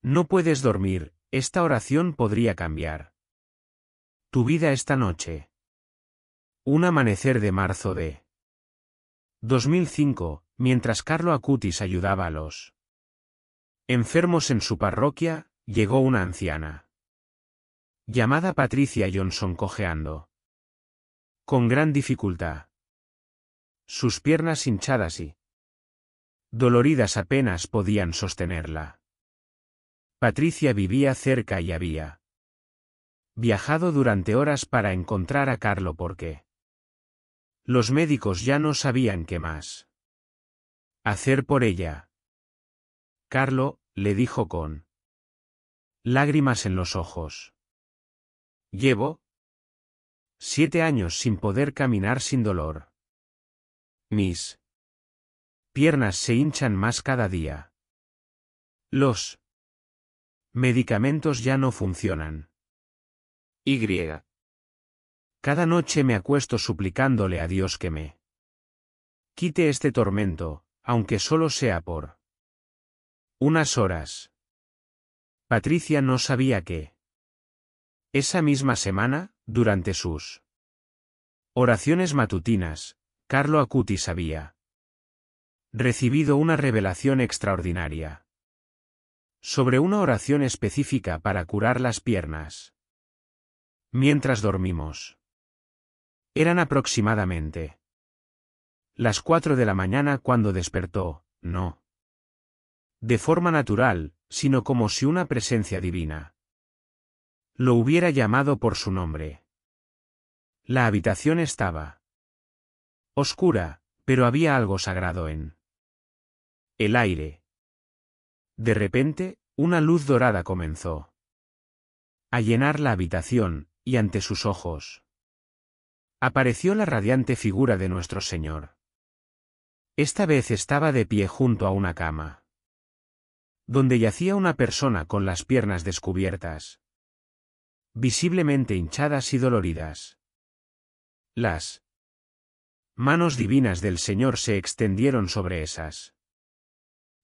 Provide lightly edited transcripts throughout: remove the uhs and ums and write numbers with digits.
No puedes dormir, esta oración podría cambiar tu vida esta noche. Un amanecer de marzo de 2005, mientras Carlo Acutis ayudaba a los enfermos en su parroquia, llegó una anciana llamada Patricia Johnson cojeando con gran dificultad. Sus piernas hinchadas y doloridas apenas podían sostenerla. Patricia vivía cerca y había viajado durante horas para encontrar a Carlo porque los médicos ya no sabían qué más hacer por ella. Carlo, le dijo con lágrimas en los ojos. Llevo 7 años sin poder caminar sin dolor. Mis piernas se hinchan más cada día. Los medicamentos ya no funcionan. Cada noche me acuesto suplicándole a Dios que me quite este tormento, aunque solo sea por unas horas. Patricia no sabía que esa misma semana, durante sus oraciones matutinas, Carlo Acutis había recibido una revelación extraordinaria sobre una oración específica para curar las piernas. Mientras dormimos. Eran aproximadamente las 4 de la mañana cuando despertó, no de forma natural, sino como si una presencia divina lo hubiera llamado por su nombre. La habitación estaba oscura, pero había algo sagrado en el aire. De repente, una luz dorada comenzó a llenar la habitación, y ante sus ojos apareció la radiante figura de nuestro Señor. Esta vez estaba de pie junto a una cama, donde yacía una persona con las piernas descubiertas, visiblemente hinchadas y doloridas. Las manos divinas del Señor se extendieron sobre esas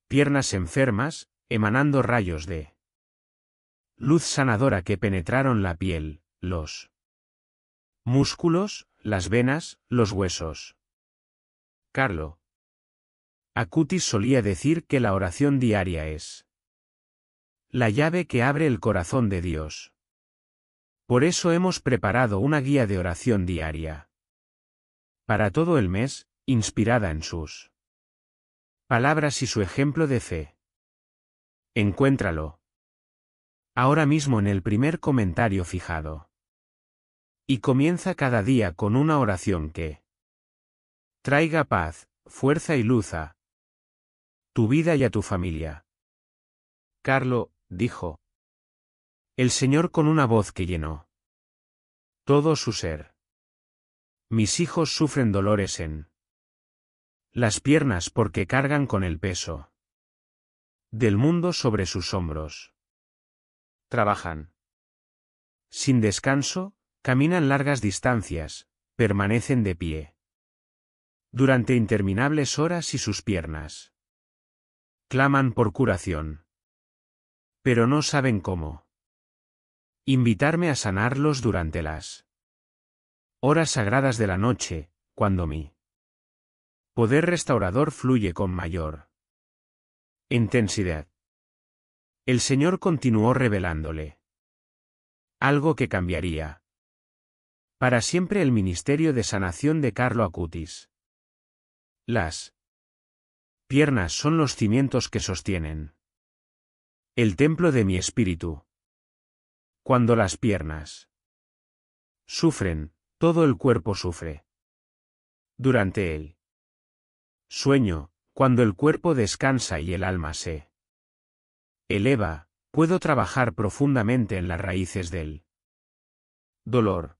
piernas enfermas, emanando rayos de luz sanadora que penetraron la piel, los músculos, las venas, los huesos. Carlo Acutis solía decir que la oración diaria es la llave que abre el corazón de Dios. Por eso hemos preparado una guía de oración diaria para todo el mes, inspirada en sus palabras y su ejemplo de fe. Encuéntralo ahora mismo en el primer comentario fijado. Y comienza cada día con una oración que traiga paz, fuerza y luz a tu vida y a tu familia. Carlo, dijo el Señor con una voz que llenó todo su ser. Mis hijos sufren dolores en las piernas porque cargan con el peso del mundo sobre sus hombros. Trabajan sin descanso, caminan largas distancias, permanecen de pie durante interminables horas y sus piernas claman por curación. Pero no saben cómo invitarme a sanarlos durante las horas sagradas de la noche, cuando mi poder restaurador fluye con mayor intensidad. El Señor continuó revelándole algo que cambiaría para siempre el ministerio de sanación de Carlo Acutis. Las piernas son los cimientos que sostienen el templo de mi espíritu. Cuando las piernas sufren, todo el cuerpo sufre. Durante el sueño, cuando el cuerpo descansa y el alma se eleva, puedo trabajar profundamente en las raíces del dolor.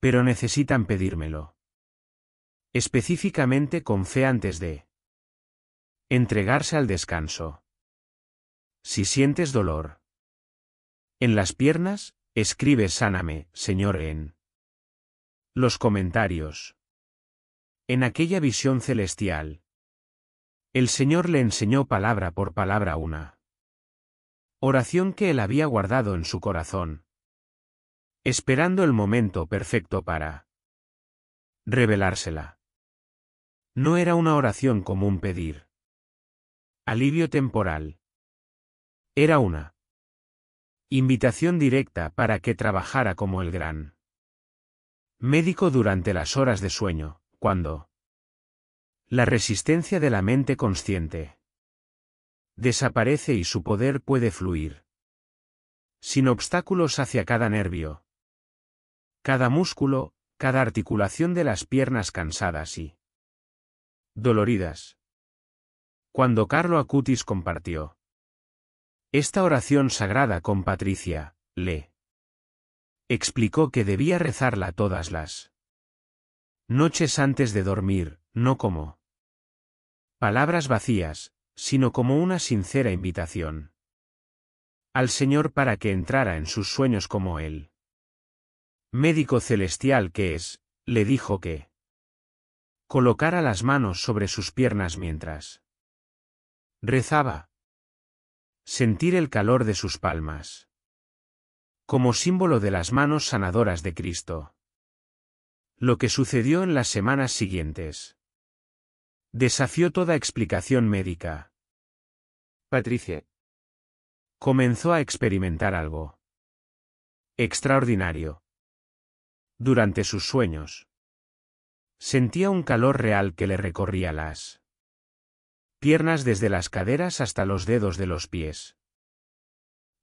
Pero necesitan pedírmelo específicamente con fe antes de entregarse al descanso. Si sientes dolor en las piernas, escribe sáname, Señor, en los comentarios. En aquella visión celestial, el Señor le enseñó palabra por palabra una Oración que él había guardado en su corazón, esperando el momento perfecto para revelársela. No era una oración común pedir alivio temporal. Era una invitación directa para que trabajara como el gran médico durante las horas de sueño, cuando la resistencia de la mente consciente desaparece y su poder puede fluir sin obstáculos hacia cada nervio, cada músculo, cada articulación de las piernas cansadas y doloridas. Cuando Carlo Acutis compartió esta oración sagrada con Patricia, le explicó que debía rezarla todas las noches antes de dormir, no como palabras vacías, sino como una sincera invitación al Señor para que entrara en sus sueños como Él. Médico celestial que es, le dijo que colocara las manos sobre sus piernas mientras rezaba. Sentir el calor de sus palmas, como símbolo de las manos sanadoras de Cristo. Lo que sucedió en las semanas siguientes desafió toda explicación médica. Patricia comenzó a experimentar algo extraordinario. Durante sus sueños, sentía un calor real que le recorría las piernas desde las caderas hasta los dedos de los pies.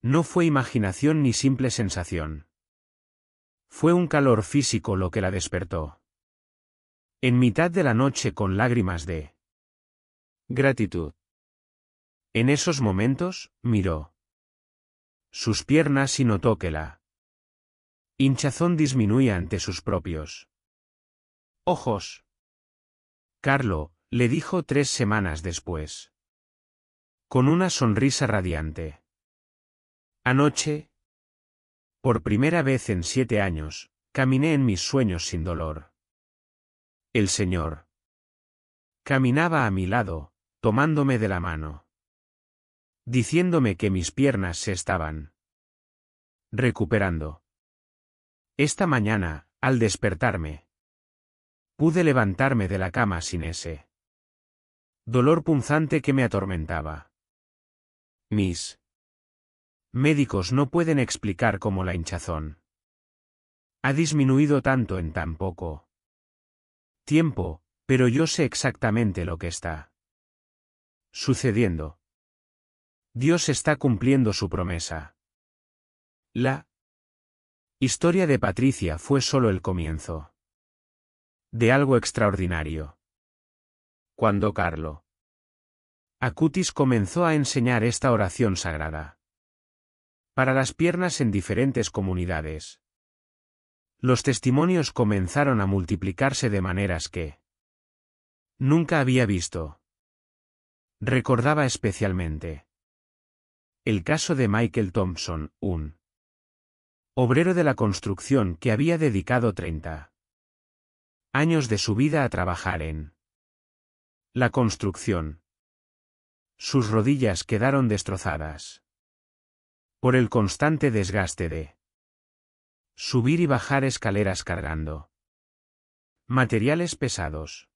No fue imaginación ni simple sensación. Fue un calor físico lo que la despertó. En mitad de la noche con lágrimas de gratitud. En esos momentos, miró sus piernas y notó que la hinchazón disminuía ante sus propios ojos. Carlo, le dijo 3 semanas después, con una sonrisa radiante. Anoche, por primera vez en 7 años, caminé en mis sueños sin dolor. El Señor caminaba a mi lado, tomándome de la mano, diciéndome que mis piernas se estaban recuperando. Esta mañana, al despertarme, pude levantarme de la cama sin ese dolor punzante que me atormentaba. Mis médicos no pueden explicar cómo la hinchazón ha disminuido tanto en tan poco tiempo, pero yo sé exactamente lo que está sucediendo. Dios está cumpliendo su promesa. La historia de Patricia fue solo el comienzo de algo extraordinario. Cuando Carlo Acutis comenzó a enseñar esta oración sagrada para las piernas en diferentes comunidades, los testimonios comenzaron a multiplicarse de maneras que nunca había visto. Recordaba especialmente el caso de Michael Thompson, un obrero de la construcción que había dedicado 30 años de su vida a trabajar en la construcción. Sus rodillas quedaron destrozadas por el constante desgaste de subir y bajar escaleras cargando materiales pesados.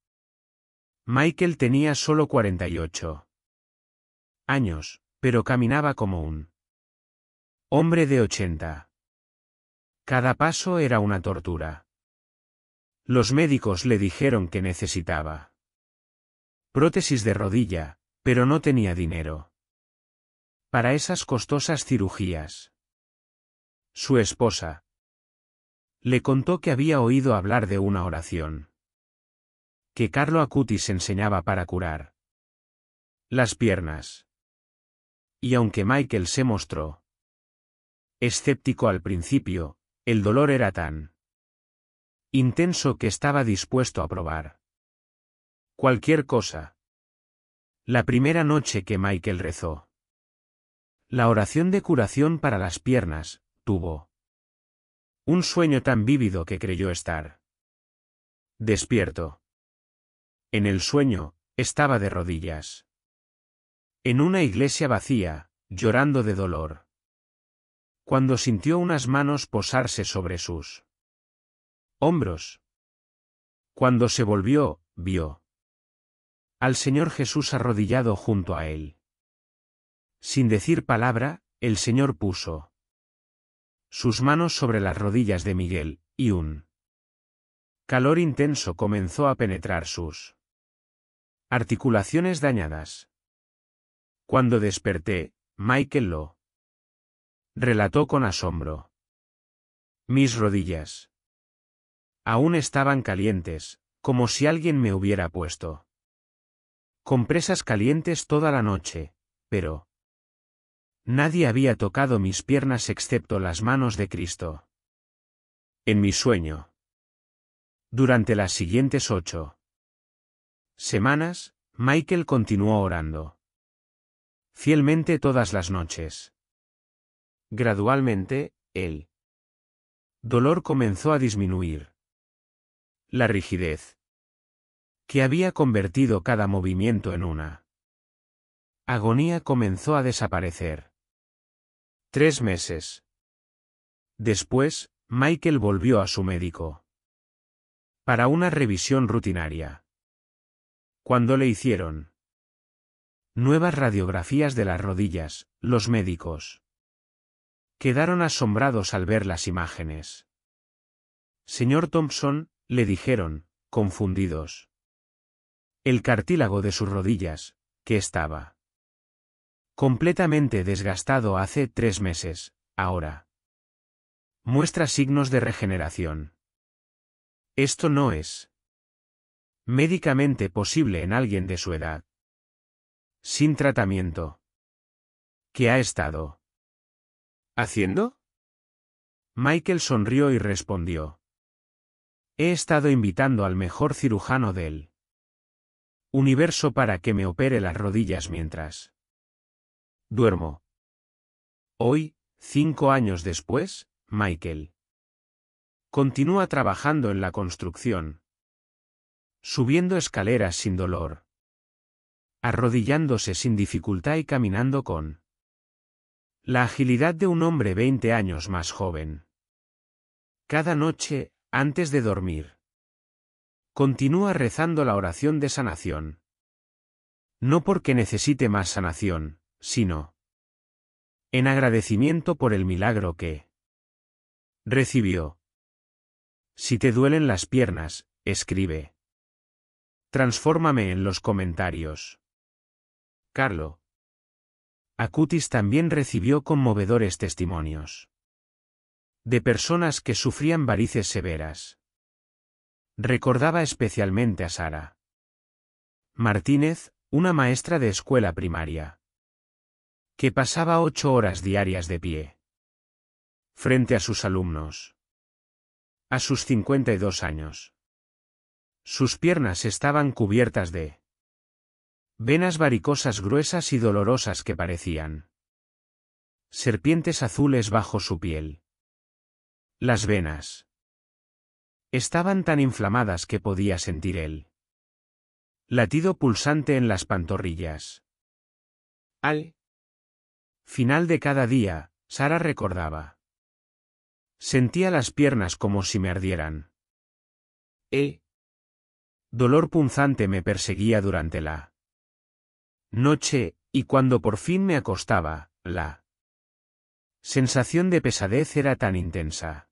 Michael tenía solo 48 años, pero caminaba como un hombre de 80. Cada paso era una tortura. Los médicos le dijeron que necesitaba prótesis de rodilla, pero no tenía dinero para esas costosas cirugías. Su esposa le contó que había oído hablar de una oración que Carlo Acutis enseñaba para curar las piernas. Y aunque Michael se mostró escéptico al principio, el dolor era tan intenso que estaba dispuesto a probar cualquier cosa. La primera noche que Michael rezó la oración de curación para las piernas, tuvo un sueño tan vívido que creyó estar despierto. En el sueño, estaba de rodillas en una iglesia vacía, llorando de dolor. Cuando sintió unas manos posarse sobre sus hombros. Cuando se volvió, vio al Señor Jesús arrodillado junto a él. Sin decir palabra, el Señor puso sus manos sobre las rodillas de Miguel, y un calor intenso comenzó a penetrar sus articulaciones dañadas. Cuando desperté, Michael lo relató con asombro. Mis rodillas aún estaban calientes, como si alguien me hubiera puesto compresas calientes toda la noche, pero nadie había tocado mis piernas excepto las manos de Cristo. En mi sueño. Durante las siguientes 8 semanas, Michael continuó orando fielmente todas las noches. Gradualmente, el dolor comenzó a disminuir. La rigidez que había convertido cada movimiento en una agonía comenzó a desaparecer. 3 meses después, Michael volvió a su médico para una revisión rutinaria. Cuando le hicieron nuevas radiografías de las rodillas, los médicos quedaron asombrados al ver las imágenes. Señor Thompson, le dijeron, confundidos. El cartílago de sus rodillas, que estaba completamente desgastado hace 3 meses, ahora muestra signos de regeneración. Esto no es médicamente posible en alguien de su edad. Sin tratamiento. ¿Qué ha estado haciendo? Michael sonrió y respondió. He estado invitando al mejor cirujano del universo para que me opere las rodillas mientras duermo. Hoy, 5 años después, Michael continúa trabajando en la construcción, subiendo escaleras sin dolor, arrodillándose sin dificultad y caminando con la agilidad de un hombre 20 años más joven. Cada noche, antes de dormir, continúa rezando la oración de sanación. No porque necesite más sanación, sino en agradecimiento por el milagro que recibió. Si te duelen las piernas, escribe. Transfórmame en los comentarios. Carlo Acutis también recibió conmovedores testimonios de personas que sufrían varices severas. Recordaba especialmente a Sara Martínez, una maestra de escuela primaria, que pasaba 8 horas diarias de pie frente a sus alumnos. A sus 52 años. Sus piernas estaban cubiertas de venas varicosas gruesas y dolorosas que parecían serpientes azules bajo su piel. Las venas estaban tan inflamadas que podía sentir el latido pulsante en las pantorrillas. Al final de cada día, Sara recordaba. Sentía las piernas como si me ardieran. El dolor punzante me perseguía durante la noche, y cuando por fin me acostaba, la sensación de pesadez era tan intensa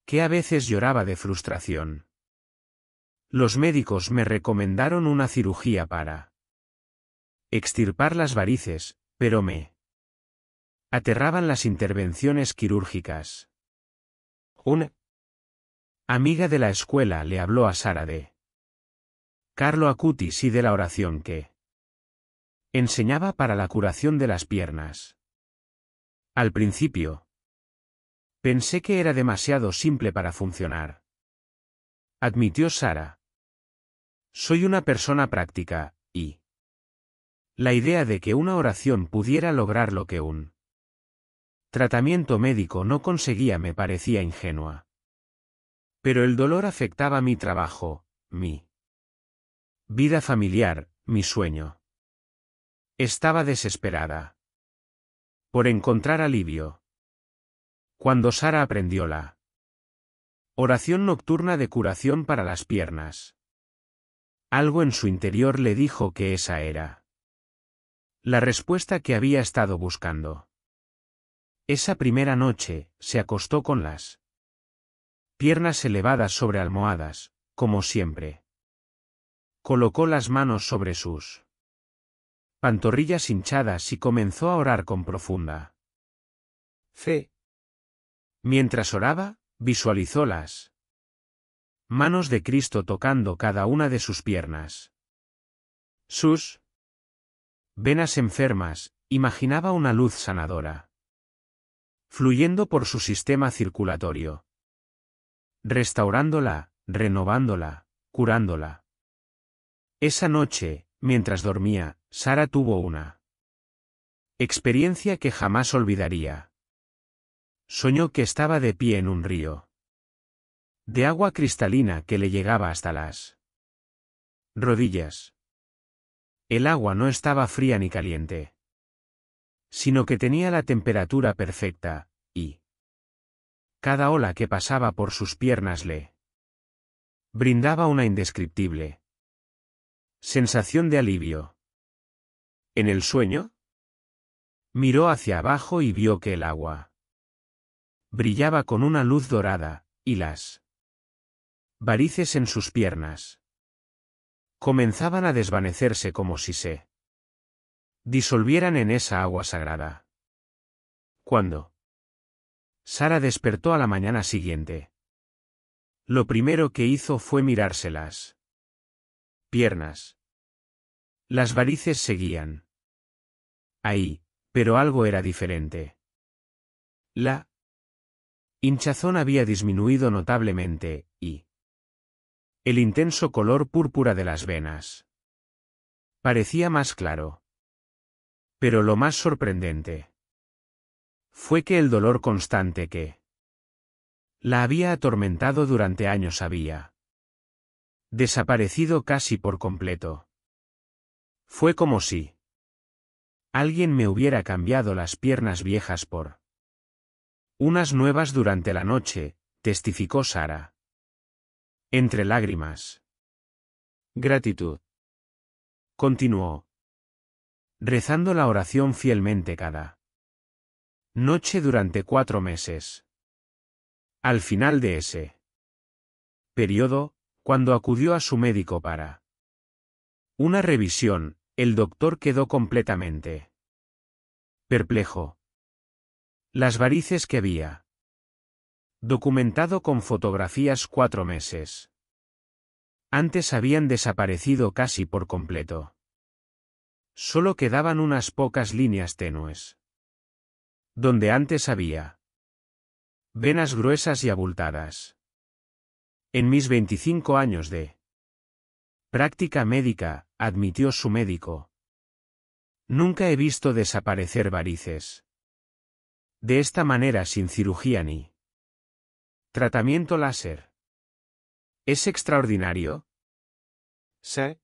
que a veces lloraba de frustración. Los médicos me recomendaron una cirugía para extirpar las varices, pero me aterraban las intervenciones quirúrgicas. Una amiga de la escuela le habló a Sara de Carlo Acutis y de la oración que enseñaba para la curación de las piernas. Al principio, pensé que era demasiado simple para funcionar. Admitió Sara. Soy una persona práctica, y la idea de que una oración pudiera lograr lo que un tratamiento médico no conseguía me parecía ingenua. Pero el dolor afectaba mi trabajo, mi vida familiar, mi sueño. Estaba desesperada. Por encontrar alivio. Cuando Sara aprendió la oración nocturna de curación para las piernas, algo en su interior le dijo que esa era la respuesta que había estado buscando. Esa primera noche, se acostó con las piernas elevadas sobre almohadas, como siempre. Colocó las manos sobre sus pantorrillas hinchadas y comenzó a orar con profunda fe. Mientras oraba, visualizó las manos de Cristo tocando cada una de sus piernas. Sus venas enfermas, imaginaba una luz sanadora fluyendo por su sistema circulatorio, restaurándola, renovándola, curándola. Esa noche, mientras dormía, Sara tuvo una experiencia que jamás olvidaría. Soñó que estaba de pie en un río de agua cristalina que le llegaba hasta las rodillas. El agua no estaba fría ni caliente, sino que tenía la temperatura perfecta, y cada ola que pasaba por sus piernas le brindaba una indescriptible sensación de alivio. En el sueño, miró hacia abajo y vio que el agua brillaba con una luz dorada, y las varices en sus piernas comenzaban a desvanecerse como si se disolvieran en esa agua sagrada. Cuando Sara despertó a la mañana siguiente, lo primero que hizo fue mirarse las piernas. Las varices seguían ahí, pero algo era diferente. La hinchazón había disminuido notablemente, y el intenso color púrpura de las venas parecía más claro. Pero lo más sorprendente fue que el dolor constante que la había atormentado durante años había desaparecido casi por completo. Fue como si alguien me hubiera cambiado las piernas viejas por unas nuevas durante la noche, testificó Sara. Entre lágrimas. Gratitud. Continuó, rezando la oración fielmente cada noche durante 4 meses. Al final de ese periodo, cuando acudió a su médico para una revisión, el doctor quedó completamente perplejo. Las varices que había documentado con fotografías 4 meses antes habían desaparecido casi por completo. Solo quedaban unas pocas líneas tenues. Donde antes había venas gruesas y abultadas. En mis 25 años de práctica médica, admitió su médico, nunca he visto desaparecer varices de esta manera sin cirugía ni tratamiento láser. ¿Es extraordinario? Sí.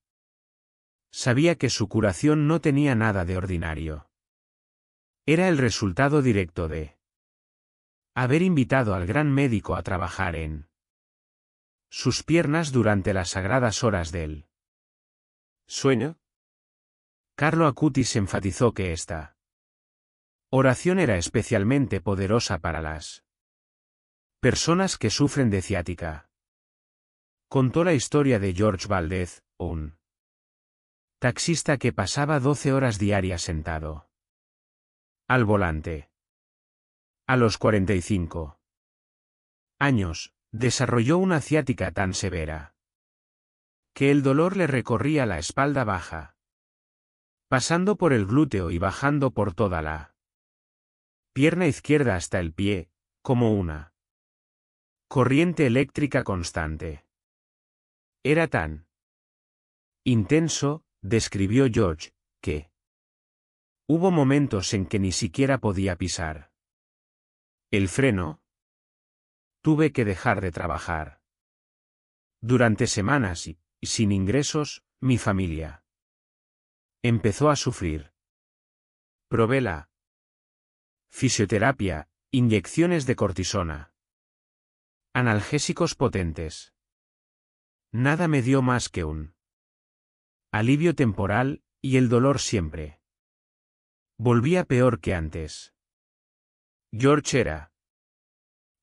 Sabía que su curación no tenía nada de ordinario. Era el resultado directo de haber invitado al gran médico a trabajar en sus piernas durante las sagradas horas del sueño. Carlo Acutis enfatizó que esta oración era especialmente poderosa para las personas que sufren de ciática. Contó la historia de George Valdez, un taxista que pasaba 12 horas diarias sentado al volante. A los 45 años, desarrolló una ciática tan severa que el dolor le recorría la espalda baja, pasando por el glúteo y bajando por toda la pierna izquierda hasta el pie, como una corriente eléctrica constante. Era tan intenso, describió George, que hubo momentos en que ni siquiera podía pisar el freno. Tuve que dejar de trabajar durante semanas y, sin ingresos, mi familia empezó a sufrir. Probé la Fisioterapia, inyecciones de cortisona. Analgésicos potentes. Nada me dio más que un alivio temporal, y el dolor siempre volvía peor que antes. George era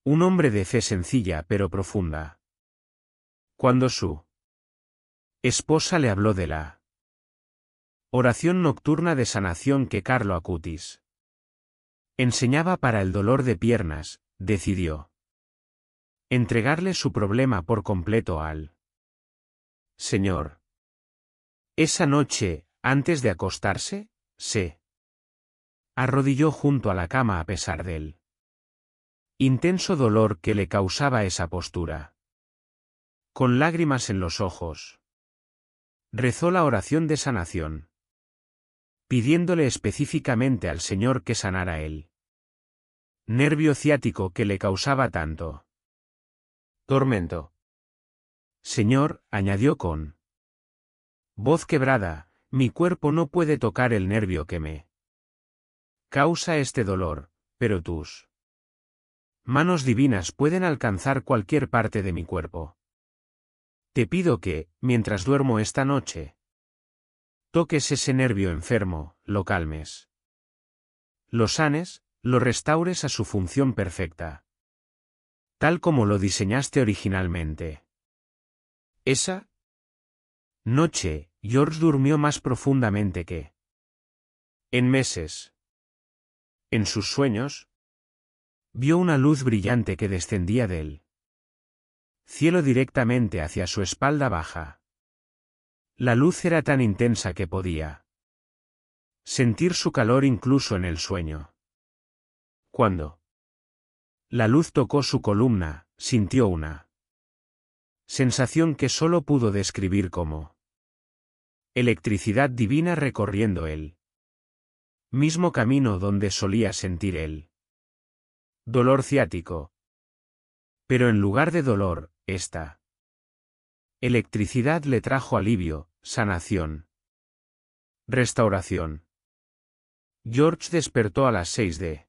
un hombre de fe sencilla pero profunda. Cuando su esposa le habló de la oración nocturna de sanación que Carlo Acutis enseñaba para el dolor de piernas, decidió entregarle su problema por completo al Señor. Esa noche, antes de acostarse, se arrodilló junto a la cama a pesar del intenso dolor que le causaba esa postura. Con lágrimas en los ojos, rezó la oración de sanación, pidiéndole específicamente al Señor que sanara el nervio ciático que le causaba tanto tormento. Señor, añadió con voz quebrada, mi cuerpo no puede tocar el nervio que me causa este dolor, pero tus manos divinas pueden alcanzar cualquier parte de mi cuerpo. Te pido que, mientras duermo esta noche, toques ese nervio enfermo, lo calmes, lo sanes, lo restaures a su función perfecta, tal como lo diseñaste originalmente. Esa noche, George durmió más profundamente que en meses. En sus sueños, vio una luz brillante que descendía del cielo directamente hacia su espalda baja. La luz era tan intensa que podía sentir su calor incluso en el sueño. Cuando la luz tocó su columna, sintió una sensación que solo pudo describir como electricidad divina recorriendo él. Mismo camino donde solía sentir el dolor ciático. Pero en lugar de dolor, esta electricidad le trajo alivio, sanación, restauración. George despertó a las 6 de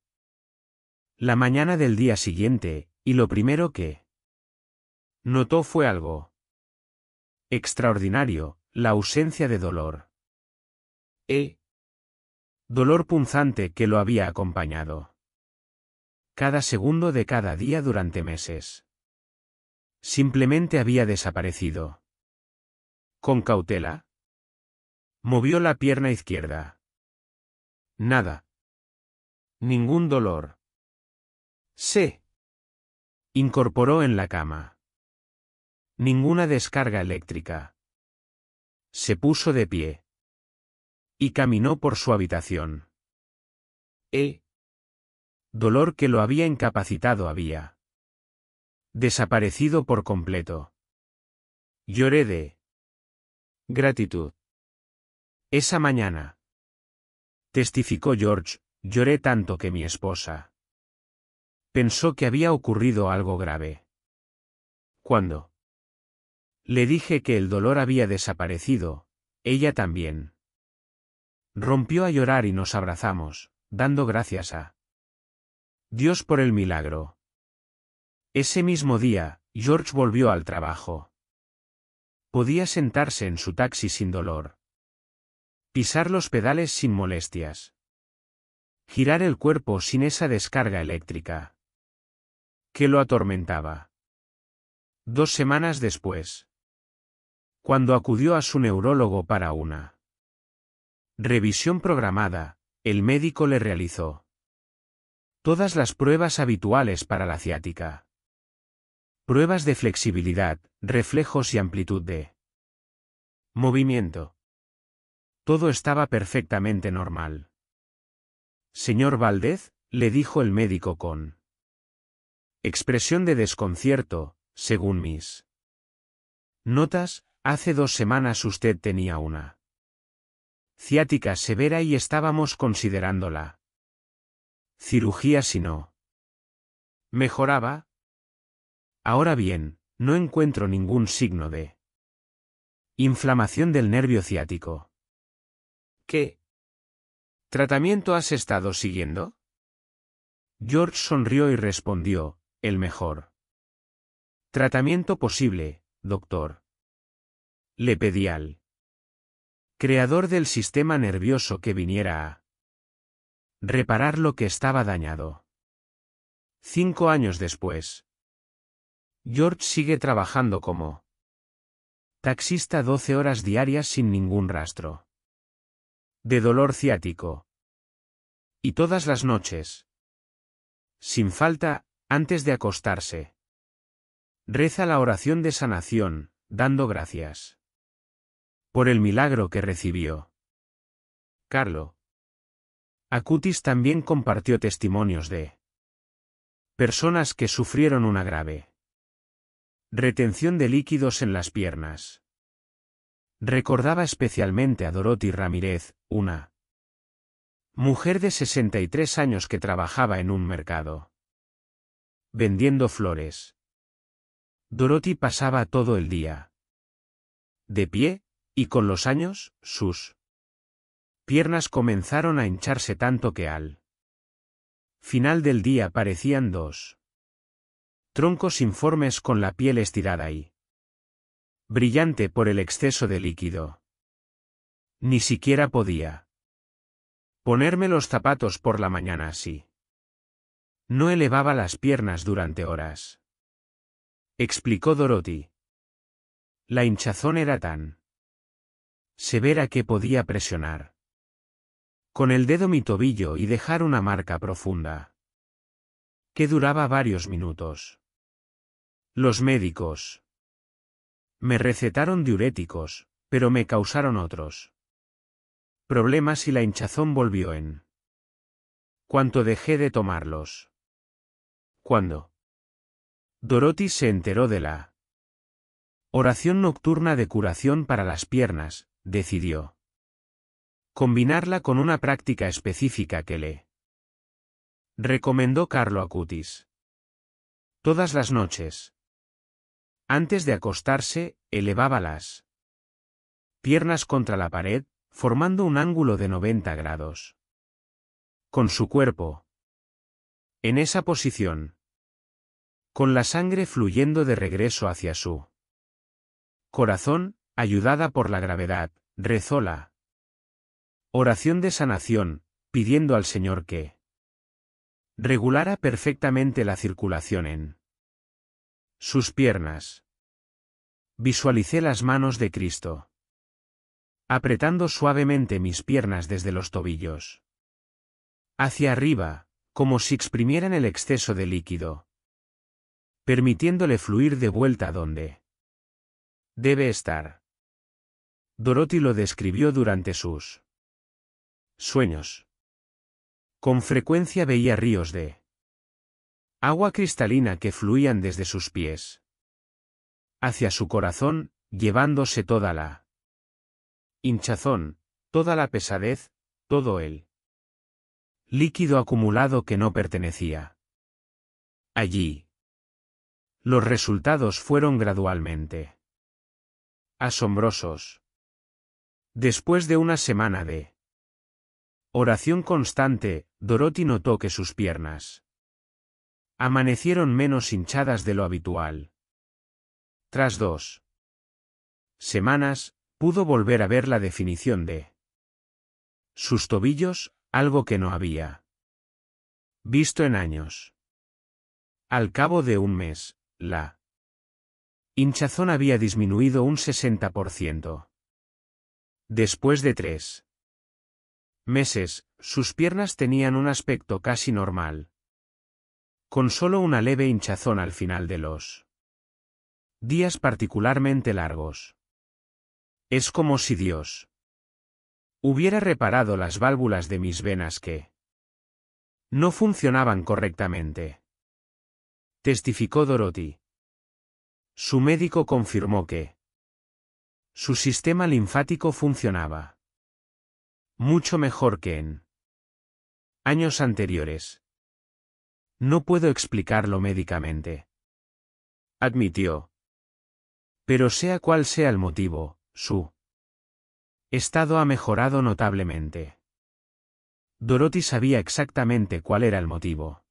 la mañana del día siguiente, y lo primero que notó fue algo extraordinario, la ausencia de dolor. Dolor punzante que lo había acompañado cada segundo de cada día durante meses. Simplemente había desaparecido. Con cautela, movió la pierna izquierda. Nada. Ningún dolor. Se incorporó en la cama. Ninguna descarga eléctrica. Se puso de pie. Y caminó por su habitación. Dolor que lo había incapacitado había desaparecido por completo. Lloré de gratitud. Esa mañana, testificó George, lloré tanto que mi esposa pensó que había ocurrido algo grave. Cuando le dije que el dolor había desaparecido, ella también rompió a llorar y nos abrazamos, dando gracias a Dios por el milagro. Ese mismo día, George volvió al trabajo. Podía sentarse en su taxi sin dolor. Pisar los pedales sin molestias. Girar el cuerpo sin esa descarga eléctrica que lo atormentaba. 2 semanas después, cuando acudió a su neurólogo para una revisión programada, el médico le realizó todas las pruebas habituales para la ciática. Pruebas de flexibilidad, reflejos y amplitud de movimiento. Todo estaba perfectamente normal. Señor Valdez, le dijo el médico con expresión de desconcierto, según mis notas, hace 2 semanas usted tenía una ciática severa y estábamos considerándola cirugía si no mejoraba. Ahora bien, no encuentro ningún signo de inflamación del nervio ciático. ¿Qué tratamiento has estado siguiendo? George sonrió y respondió, el mejor tratamiento posible, doctor. Le pedí al creador del sistema nervioso que viniera a reparar lo que estaba dañado. 5 años después, George sigue trabajando como taxista 12 horas diarias sin ningún rastro de dolor ciático. Y todas las noches, sin falta, antes de acostarse, reza la oración de sanación, dando gracias por el milagro que recibió. Carlo Acutis también compartió testimonios de personas que sufrieron una grave retención de líquidos en las piernas. Recordaba especialmente a Dorothy Ramírez, una mujer de 63 años que trabajaba en un mercado vendiendo flores. Dorothy pasaba todo el día de pie, y con los años, sus piernas comenzaron a hincharse tanto que al final del día parecían dos troncos informes con la piel estirada y brillante por el exceso de líquido. Ni siquiera podía ponerme los zapatos por la mañana así. No elevaba las piernas durante horas, explicó Dorothy. La hinchazón era tan severa que podía presionar con el dedo mi tobillo y dejar una marca profunda que duraba varios minutos. Los médicos me recetaron diuréticos, pero me causaron otros problemas y la hinchazón volvió en cuanto dejé de tomarlos. Cuando Dorothy se enteró de la oración nocturna de curación para las piernas, decidió combinarla con una práctica específica que le recomendó Carlo Acutis. Todas las noches, antes de acostarse, elevaba las piernas contra la pared, formando un ángulo de 90 grados con su cuerpo. En esa posición, con la sangre fluyendo de regreso hacia su corazón, ayudada por la gravedad, rezó la oración de sanación, pidiendo al Señor que regulara perfectamente la circulación en sus piernas. Visualicé las manos de Cristo apretando suavemente mis piernas desde los tobillos hacia arriba, como si exprimieran el exceso de líquido, permitiéndole fluir de vuelta donde debe estar. Dorothy lo describió durante sus sueños. Con frecuencia veía ríos de agua cristalina que fluían desde sus pies hacia su corazón, llevándose toda la hinchazón, toda la pesadez, todo el líquido acumulado que no pertenecía allí. Los resultados fueron gradualmente asombrosos. Después de una semana de oración constante, Dorothy notó que sus piernas amanecieron menos hinchadas de lo habitual. Tras 2 semanas, pudo volver a ver la definición de sus tobillos, algo que no había visto en años. Al cabo de un mes, la hinchazón había disminuido un 60%. Después de 3 meses, sus piernas tenían un aspecto casi normal, con solo una leve hinchazón al final de los días particularmente largos. Es como si Dios hubiera reparado las válvulas de mis venas que no funcionaban correctamente, testificó Dorothy. Su médico confirmó que su sistema linfático funcionaba mucho mejor que en años anteriores. No puedo explicarlo médicamente, admitió. Pero sea cual sea el motivo, su estado ha mejorado notablemente. Dorothy sabía exactamente cuál era el motivo.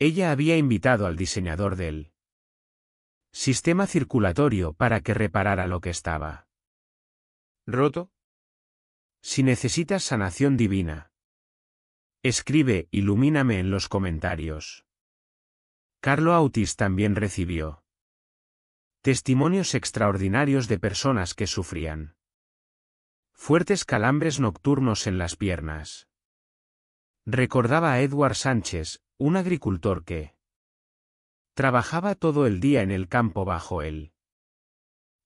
Ella había invitado al diseñador del sistema circulatorio para que reparara lo que estaba roto. Si necesitas sanación divina, escribe ilumíname en los comentarios. Carlo Acutis también recibió testimonios extraordinarios de personas que sufrían fuertes calambres nocturnos en las piernas. Recordaba a Edward Sánchez, un agricultor que trabajaba todo el día en el campo bajo el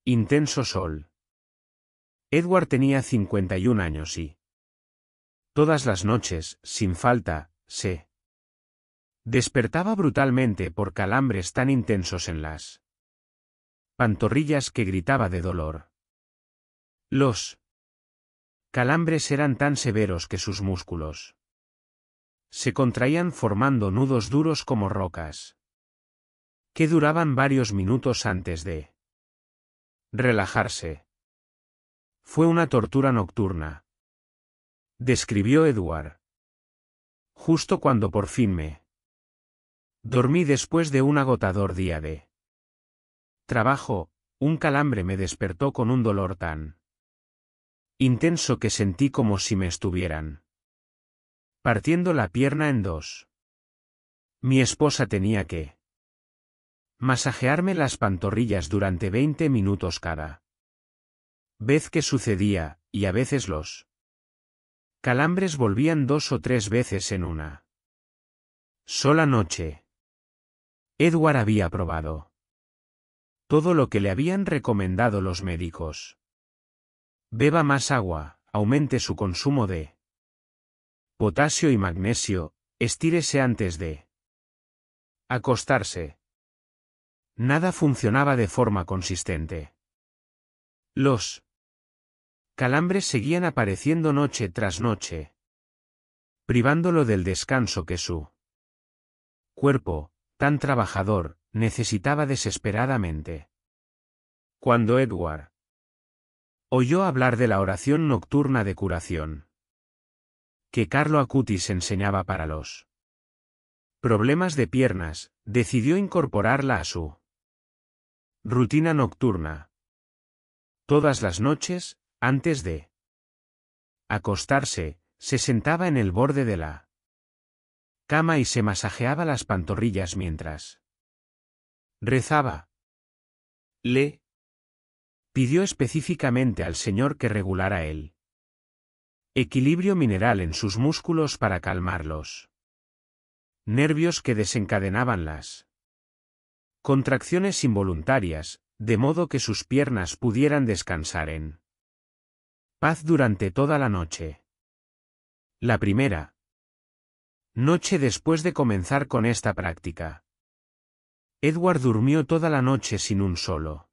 intenso sol. Edward tenía 51 años y todas las noches, sin falta, se despertaba brutalmente por calambres tan intensos en las pantorrillas que gritaba de dolor. Los calambres eran tan severos que sus músculos se contraían formando nudos duros como rocas, que duraban varios minutos antes de relajarse. Fue una tortura nocturna, describió Edward. Justo cuando por fin me dormí después de un agotador día de trabajo, un calambre me despertó con un dolor tan intenso que sentí como si me estuvieran partiendo la pierna en dos. Mi esposa tenía que masajearme las pantorrillas durante 20 minutos cada vez que sucedía, y a veces los calambres volvían 2 o 3 veces en una sola noche. Edward había probado todo lo que le habían recomendado los médicos. Beba más agua, aumente su consumo de potasio y magnesio, estírese antes de acostarse. Nada funcionaba de forma consistente. Los calambres seguían apareciendo noche tras noche, privándolo del descanso que su cuerpo, tan trabajador, necesitaba desesperadamente. Cuando Edward oyó hablar de la oración nocturna de curación que Carlo Acutis enseñaba para los problemas de piernas, decidió incorporarla a su rutina nocturna. Todas las noches, antes de acostarse, se sentaba en el borde de la cama y se masajeaba las pantorrillas mientras rezaba. Le pidió específicamente al Señor que regulara el equilibrio mineral en sus músculos para calmar los nervios que desencadenaban las contracciones involuntarias, de modo que sus piernas pudieran descansar en paz durante toda la noche. La primera noche después de comenzar con esta práctica, Edward durmió toda la noche sin un solo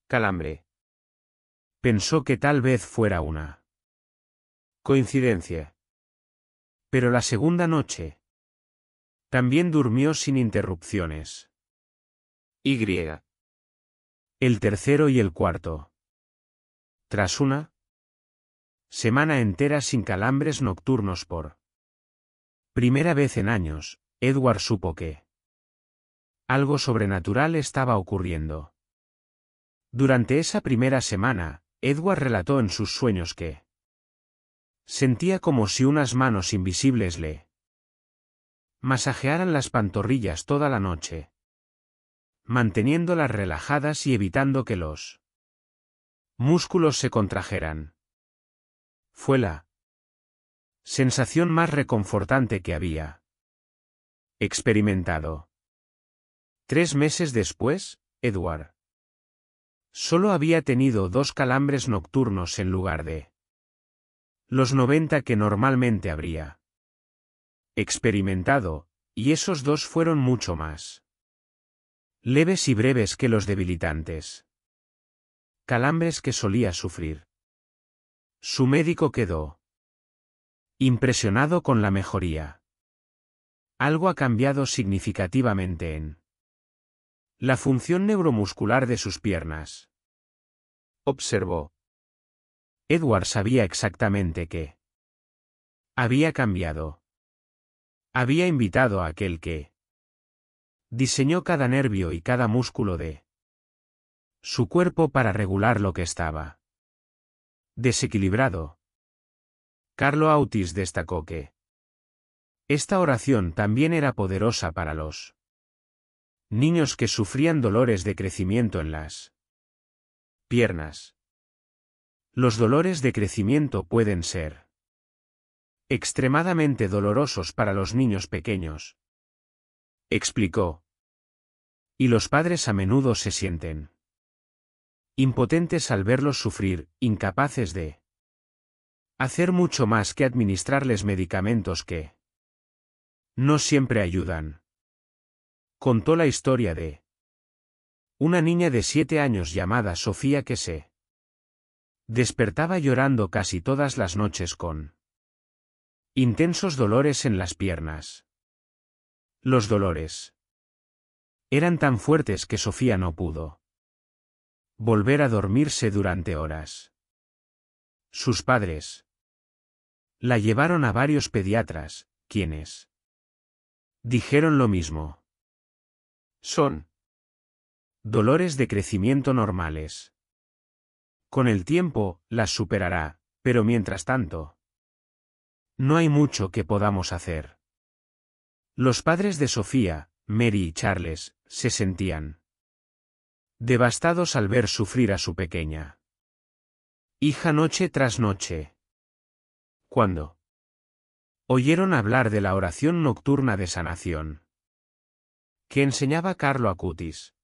calambre. Pensó que tal vez fuera una coincidencia. Pero la segunda noche también durmió sin interrupciones. El tercero y el cuarto. Tras una semana entera sin calambres nocturnos por primera vez en años, Edward supo que algo sobrenatural estaba ocurriendo. Durante esa primera semana, Edward relató en sus sueños que sentía como si unas manos invisibles le masajearan las pantorrillas toda la noche, manteniéndolas relajadas y evitando que los músculos se contrajeran. Fue la sensación más reconfortante que había experimentado. 3 meses después, Edward solo había tenido 2 calambres nocturnos en lugar de los 90 que normalmente habría experimentado, y esos 2 fueron mucho más leves y breves que los debilitantes calambres que solía sufrir. Su médico quedó impresionado con la mejoría. Algo ha cambiado significativamente en la función neuromuscular de sus piernas, observó. Edward sabía exactamente qué había cambiado. Había invitado a aquel que diseñó cada nervio y cada músculo de su cuerpo para regular lo que estaba desequilibrado. Carlo Acutis destacó que esta oración también era poderosa para los niños que sufrían dolores de crecimiento en las piernas. Los dolores de crecimiento pueden ser extremadamente dolorosos para los niños pequeños, explicó. Y los padres a menudo se sienten impotentes al verlos sufrir, incapaces de hacer mucho más que administrarles medicamentos que no siempre ayudan. Contó la historia de una niña de 7 años llamada Sofía que se despertaba llorando casi todas las noches con intensos dolores en las piernas. Los dolores eran tan fuertes que Sofía no pudo volver a dormirse durante horas. Sus padres la llevaron a varios pediatras, quienes dijeron lo mismo. Son dolores de crecimiento normales. Con el tiempo, las superará, pero mientras tanto, no hay mucho que podamos hacer. Los padres de Sofía, Mary y Charles, se sentían devastados al ver sufrir a su pequeña hija noche tras noche. Cuando oyeron hablar de la oración nocturna de sanación que enseñaba Carlo Acutis,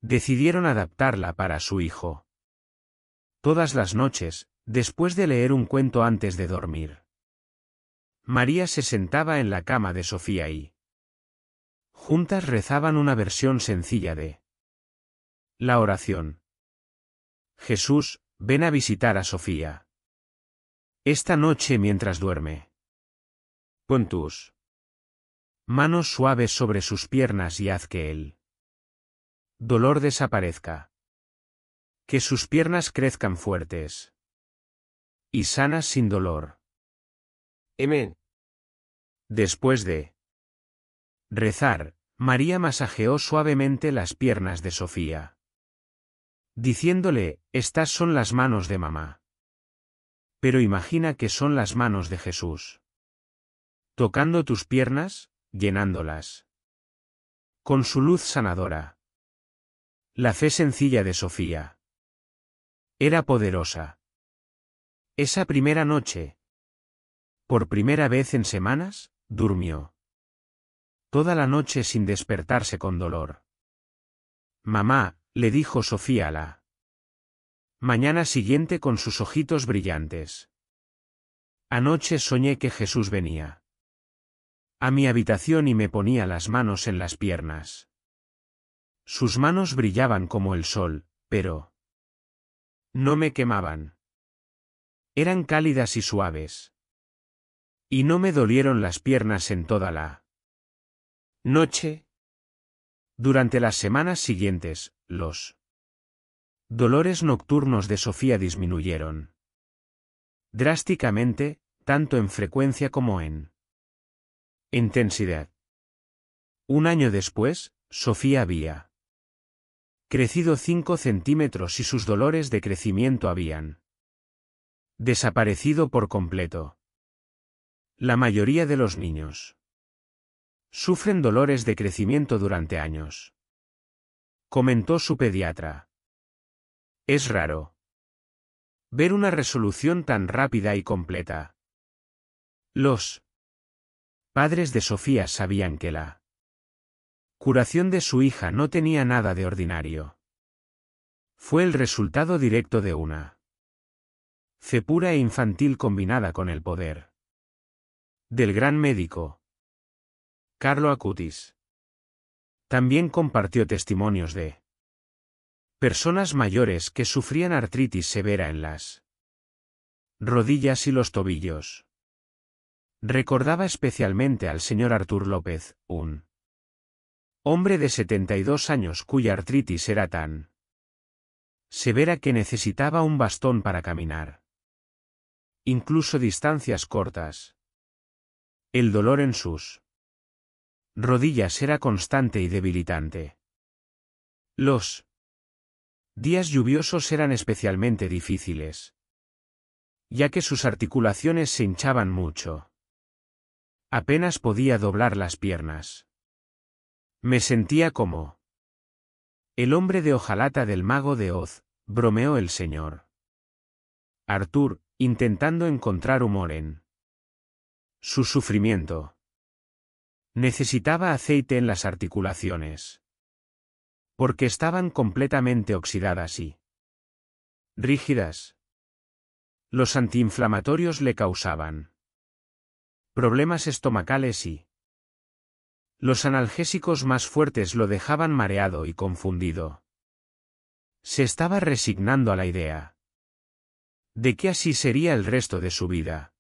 decidieron adaptarla para su hijo. Todas las noches, después de leer un cuento antes de dormir, María se sentaba en la cama de Sofía y juntas rezaban una versión sencilla de la oración. Jesús, ven a visitar a Sofía esta noche mientras duerme. Pon tus manos suaves sobre sus piernas y haz que el dolor desaparezca. Que sus piernas crezcan fuertes y sanas sin dolor. Amén. Después de rezar, María masajeó suavemente las piernas de Sofía, diciéndole, estas son las manos de mamá. Pero imagina que son las manos de Jesús. Tocando tus piernas, llenándolas con su luz sanadora. La fe sencilla de Sofía era poderosa. Esa primera noche, por primera vez en semanas, durmió toda la noche sin despertarse con dolor. Mamá, le dijo Sofía a la mañana siguiente con sus ojitos brillantes. Anoche soñé que Jesús venía a mi habitación y me ponía las manos en las piernas. Sus manos brillaban como el sol, pero no me quemaban. Eran cálidas y suaves. Y no me dolieron las piernas en toda la noche. Durante las semanas siguientes, los dolores nocturnos de Sofía disminuyeron drásticamente, tanto en frecuencia como en intensidad. Un año después, Sofía había crecido 5 centímetros y sus dolores de crecimiento habían desaparecido por completo. La mayoría de los niños sufren dolores de crecimiento durante años, comentó su pediatra. Es raro ver una resolución tan rápida y completa. Los padres de Sofía sabían que la curación de su hija no tenía nada de ordinario. Fue el resultado directo de una fe pura e infantil combinada con el poder del gran médico Carlo Acutis. También compartió testimonios de personas mayores que sufrían artritis severa en las rodillas y los tobillos. Recordaba especialmente al señor Artur López, un hombre de 72 años cuya artritis era tan severa que necesitaba un bastón para caminar, incluso distancias cortas. El dolor en sus rodillas era constante y debilitante. Los días lluviosos eran especialmente difíciles, ya que sus articulaciones se hinchaban mucho. Apenas podía doblar las piernas. Me sentía como el hombre de hojalata del mago de Oz, bromeó el señor Arthur, intentando encontrar humor en su sufrimiento. Necesitaba aceite en las articulaciones, porque estaban completamente oxidadas y rígidas. Los antiinflamatorios le causaban problemas estomacales y los analgésicos más fuertes lo dejaban mareado y confundido. Se estaba resignando a la idea de que así sería el resto de su vida.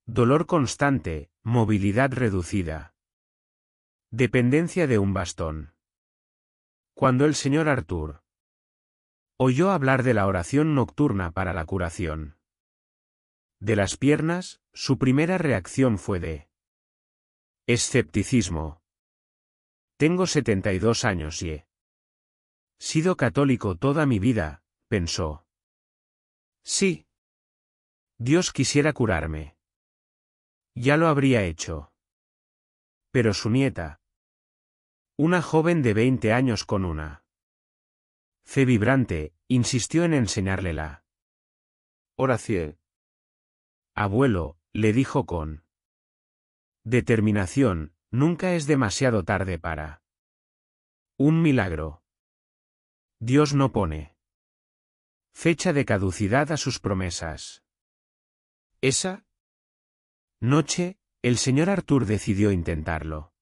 Dolor constante, movilidad reducida. Dependencia de un bastón. Cuando el señor Arthur oyó hablar de la oración nocturna para la curación de las piernas, su primera reacción fue de escepticismo. Tengo 72 años y he sido católico toda mi vida, pensó. Sí. Dios quisiera curarme. Ya lo habría hecho. Pero su nieta, una joven de 20 años con una fe vibrante, insistió en enseñarle la oración. Abuelo, le dijo con determinación, nunca es demasiado tarde para un milagro. Dios no pone fecha de caducidad a sus promesas. Esa noche, el señor Arthur decidió intentarlo.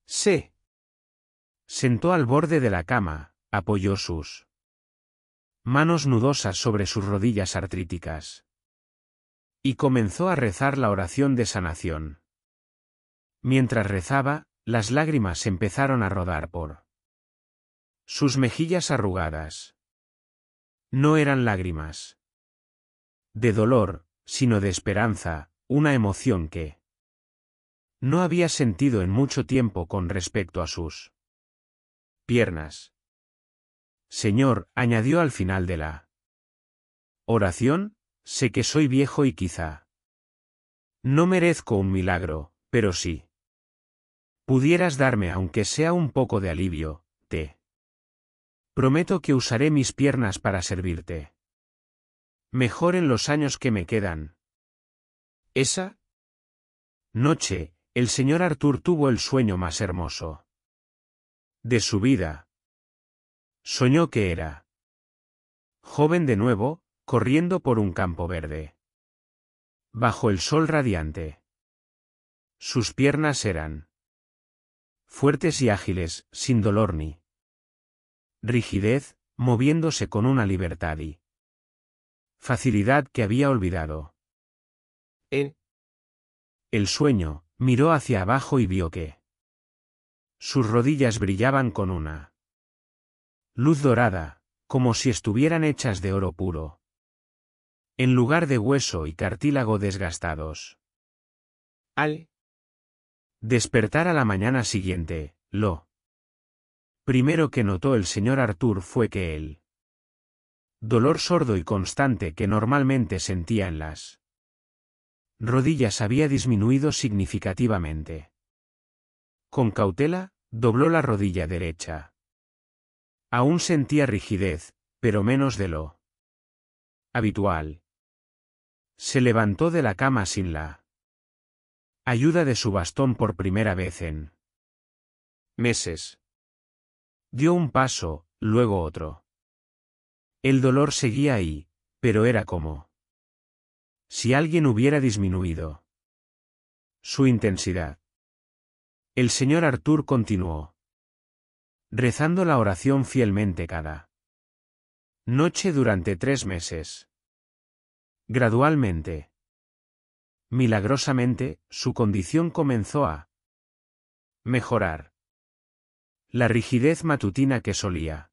Se sentó al borde de la cama, apoyó sus manos nudosas sobre sus rodillas artríticas y comenzó a rezar la oración de sanación. Mientras rezaba, las lágrimas empezaron a rodar por sus mejillas arrugadas. No eran lágrimas de dolor, sino de esperanza, una emoción que no había sentido en mucho tiempo con respecto a sus piernas. Señor, añadió al final de la oración, sé que soy viejo y quizá no merezco un milagro, pero sí pudieras darme aunque sea un poco de alivio, te prometo que usaré mis piernas para servirte mejor en los años que me quedan. Esa noche, el señor Arthur tuvo el sueño más hermoso de su vida. Soñó que era joven de nuevo, corriendo por un campo verde, bajo el sol radiante. Sus piernas eran fuertes y ágiles, sin dolor ni rigidez, moviéndose con una libertad y facilidad que había olvidado. En el sueño, miró hacia abajo y vio que sus rodillas brillaban con una luz dorada, como si estuvieran hechas de oro puro, en lugar de hueso y cartílago desgastados. Al despertar a la mañana siguiente, lo primero que notó el señor Arthur fue que el dolor sordo y constante que normalmente sentía en las rodillas había disminuido significativamente. Con cautela, dobló la rodilla derecha. Aún sentía rigidez, pero menos de lo habitual. Se levantó de la cama sin la ayuda de su bastón por primera vez en meses. Dio un paso, luego otro. El dolor seguía ahí, pero era como si alguien hubiera disminuido su intensidad. El señor Arthur continuó rezando la oración fielmente cada noche durante 3 meses. Gradualmente, milagrosamente, su condición comenzó a mejorar. La rigidez matutina que solía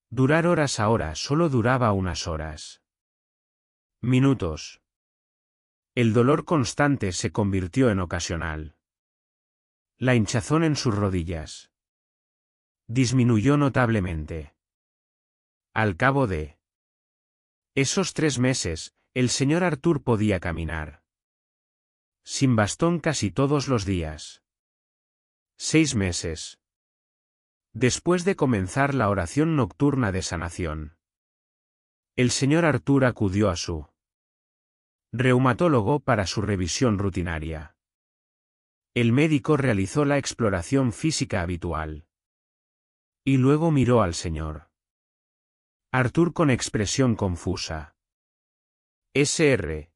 durar horas ahora solo duraba unas horas. Minutos. El dolor constante se convirtió en ocasional. La hinchazón en sus rodillas disminuyó notablemente. Al cabo de esos 3 meses, el señor Arthur podía caminar sin bastón casi todos los días. 6 meses. Después de comenzar la oración nocturna de sanación, el señor Arthur acudió a su reumatólogo para su revisión rutinaria. El médico realizó la exploración física habitual. Y luego miró al señor Arthur con expresión confusa. Sr.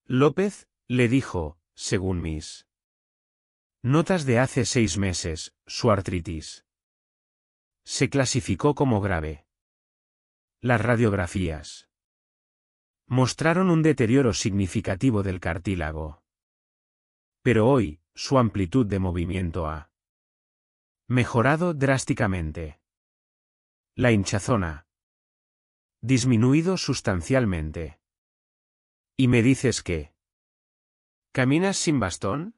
López, le dijo, según mis notas de hace 6 meses, su artritis se clasificó como grave. Las radiografías mostraron un deterioro significativo del cartílago. Pero hoy, su amplitud de movimiento ha mejorado drásticamente. La hinchazón ha disminuido sustancialmente. ¿Y me dices que caminas sin bastón?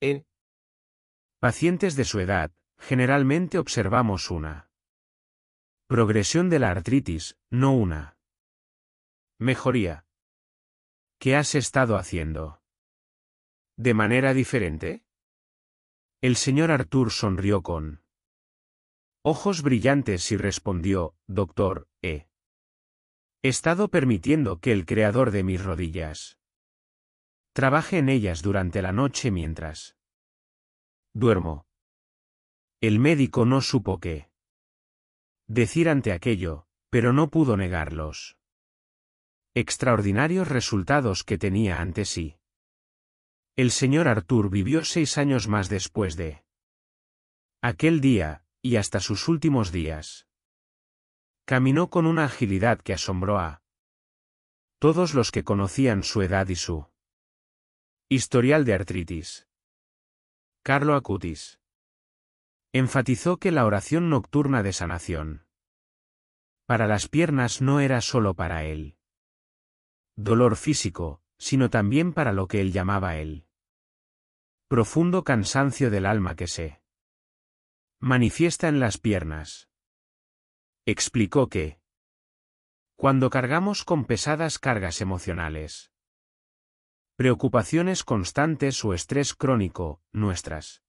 En pacientes de su edad, generalmente observamos una progresión de la artritis, no una mejoría. ¿Qué has estado haciendo de manera diferente? El señor Arthur sonrió con ojos brillantes y respondió, doctor, he estado permitiendo que el creador de mis rodillas trabaje en ellas durante la noche mientras duermo. El médico no supo qué decir ante aquello, pero no pudo negar los extraordinarios resultados que tenía ante sí. El señor Arthur vivió 6 años más después de aquel día, y hasta sus últimos días caminó con una agilidad que asombró a todos los que conocían su edad y su historial de artritis. Carlo Acutis enfatizó que la oración nocturna de sanación para las piernas no era solo para él dolor físico, sino también para lo que él llamaba el profundo cansancio del alma que se manifiesta en las piernas. Explicó que cuando cargamos con pesadas cargas emocionales, preocupaciones constantes o estrés crónico, nuestras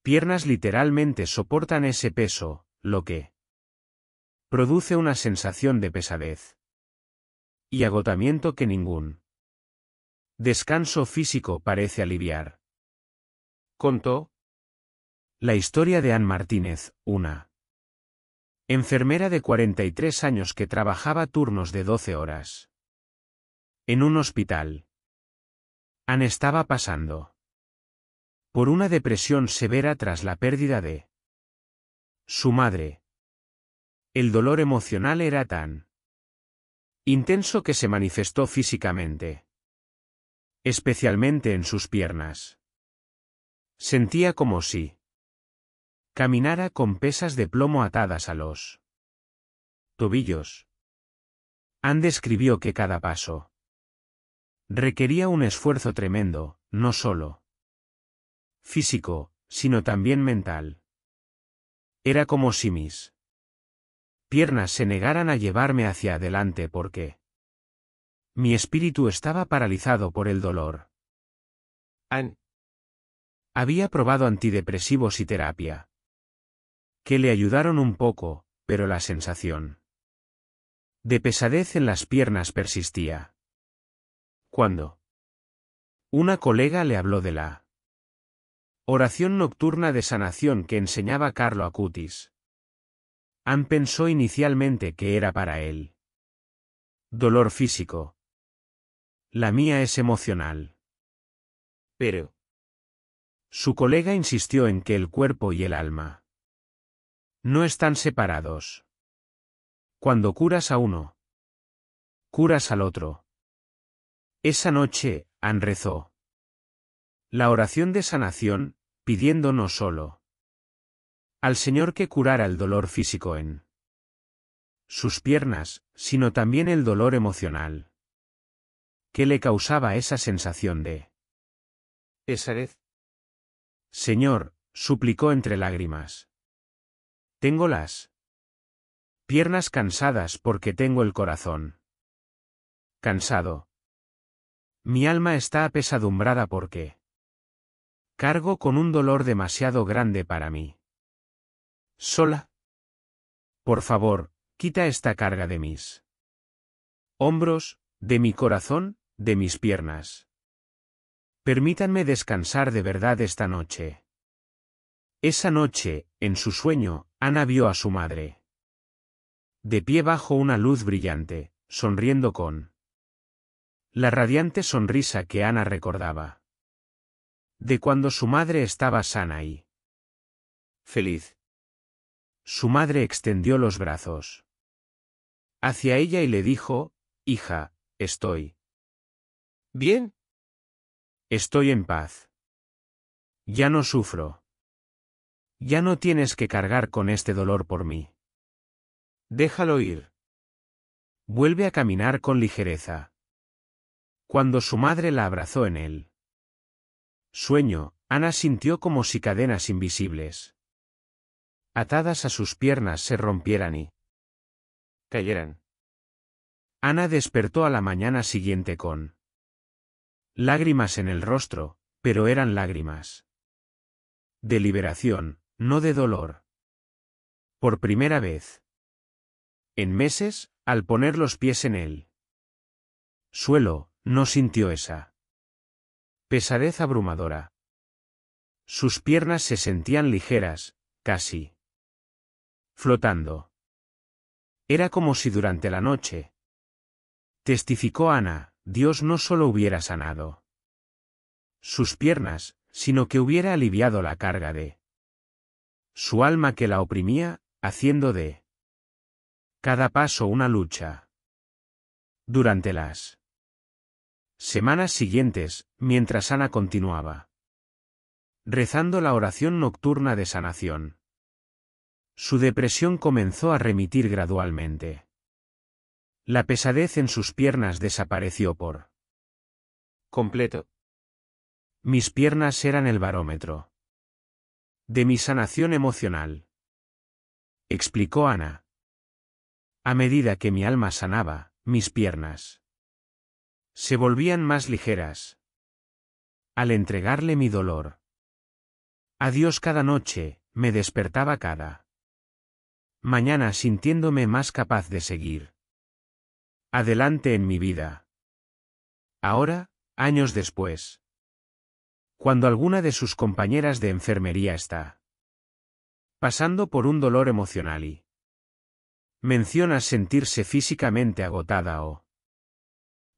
piernas literalmente soportan ese peso, lo que produce una sensación de pesadez y agotamiento que ningún descanso físico parece aliviar. Contó la historia de Ann Martínez, una enfermera de 43 años que trabajaba turnos de 12 horas en un hospital. Ann estaba pasando por una depresión severa tras la pérdida de su madre. El dolor emocional era tan intenso que se manifestó físicamente, especialmente en sus piernas. Sentía como si caminara con pesas de plomo atadas a los tobillos. Ann describió que cada paso requería un esfuerzo tremendo, no solo físico, sino también mental. Era como si mis piernas se negaran a llevarme hacia adelante porque mi espíritu estaba paralizado por el dolor. Ann había probado antidepresivos y terapia, que le ayudaron un poco, pero la sensación de pesadez en las piernas persistía. Cuando una colega le habló de la oración nocturna de sanación que enseñaba Carlo Acutis, Ann pensó inicialmente que era para él dolor físico. La mía es emocional. Pero su colega insistió en que el cuerpo y el alma no están separados. Cuando curas a uno, curas al otro. Esa noche, Ann rezó la oración de sanación, pidiendo no solo al Señor que curara el dolor físico en sus piernas, sino también el dolor emocional ¿Qué le causaba esa sensación de pesadez? Señor, suplicó entre lágrimas. Tengo las piernas cansadas porque tengo el corazón cansado. Mi alma está apesadumbrada porque cargo con un dolor demasiado grande para mí. Sola. Por favor, quita esta carga de mis hombros, de mi corazón, de mis piernas. Permítanme descansar de verdad esta noche. Esa noche, en su sueño, Ana vio a su madre de pie bajo una luz brillante, sonriendo con la radiante sonrisa que Ana recordaba de cuando su madre estaba sana y feliz. Su madre extendió los brazos hacia ella y le dijo: hija, estoy ¿Bien? estoy en paz. Ya no sufro. Ya no tienes que cargar con este dolor por mí. Déjalo ir. Vuelve a caminar con ligereza. Cuando su madre la abrazó en el sueño, Ana sintió como si cadenas invisibles atadas a sus piernas se rompieran y Cayeran. Ana despertó a la mañana siguiente con lágrimas en el rostro, pero eran lágrimas de liberación, no de dolor. Por primera vez en meses, al poner los pies en el suelo, no sintió esa pesadez abrumadora. Sus piernas se sentían ligeras, casi flotando. Era como si durante la noche, testificó Ana, Dios no solo hubiera sanado sus piernas, sino que hubiera aliviado la carga de su alma que la oprimía, haciendo de cada paso una lucha. Durante las semanas siguientes, mientras Ana continuaba rezando la oración nocturna de sanación, su depresión comenzó a remitir gradualmente. La pesadez en sus piernas desapareció por Completo. mis piernas eran el barómetro de mi sanación emocional, explicó Ana. A medida que mi alma sanaba, mis piernas se volvían más ligeras. Al entregarle mi dolor a Dios cada noche, me despertaba cada mañana sintiéndome más capaz de seguir adelante en mi vida. Ahora, años después, cuando alguna de sus compañeras de enfermería está pasando por un dolor emocional y menciona sentirse físicamente agotada o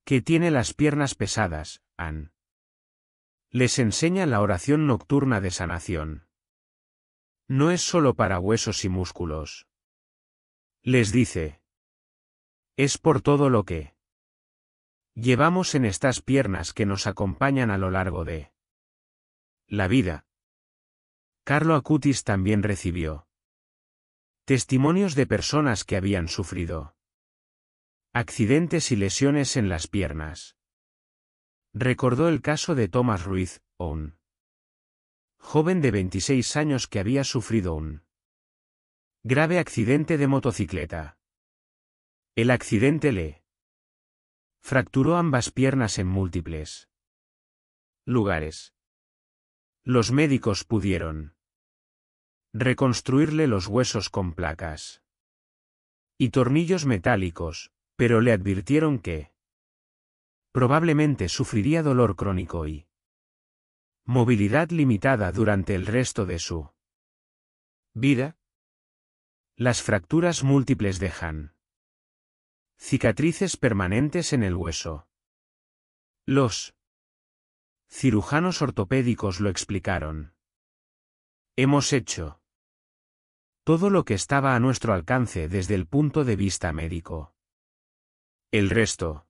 que tiene las piernas pesadas, Ann les enseña la oración nocturna de sanación. No es solo para huesos y músculos. Les dice: es por todo lo que llevamos en estas piernas que nos acompañan a lo largo de la vida. Carlo Acutis también recibió testimonios de personas que habían sufrido accidentes y lesiones en las piernas. Recordó el caso de Tomás Ruiz, un joven de 26 años que había sufrido un grave accidente de motocicleta. El accidente le fracturó ambas piernas en múltiples lugares. Los médicos pudieron reconstruirle los huesos con placas y tornillos metálicos, pero le advirtieron que probablemente sufriría dolor crónico y movilidad limitada durante el resto de su vida. Las fracturas múltiples dejan cicatrices permanentes en el hueso. Los cirujanos ortopédicos lo explicaron. Hemos hecho todo lo que estaba a nuestro alcance desde el punto de vista médico. El resto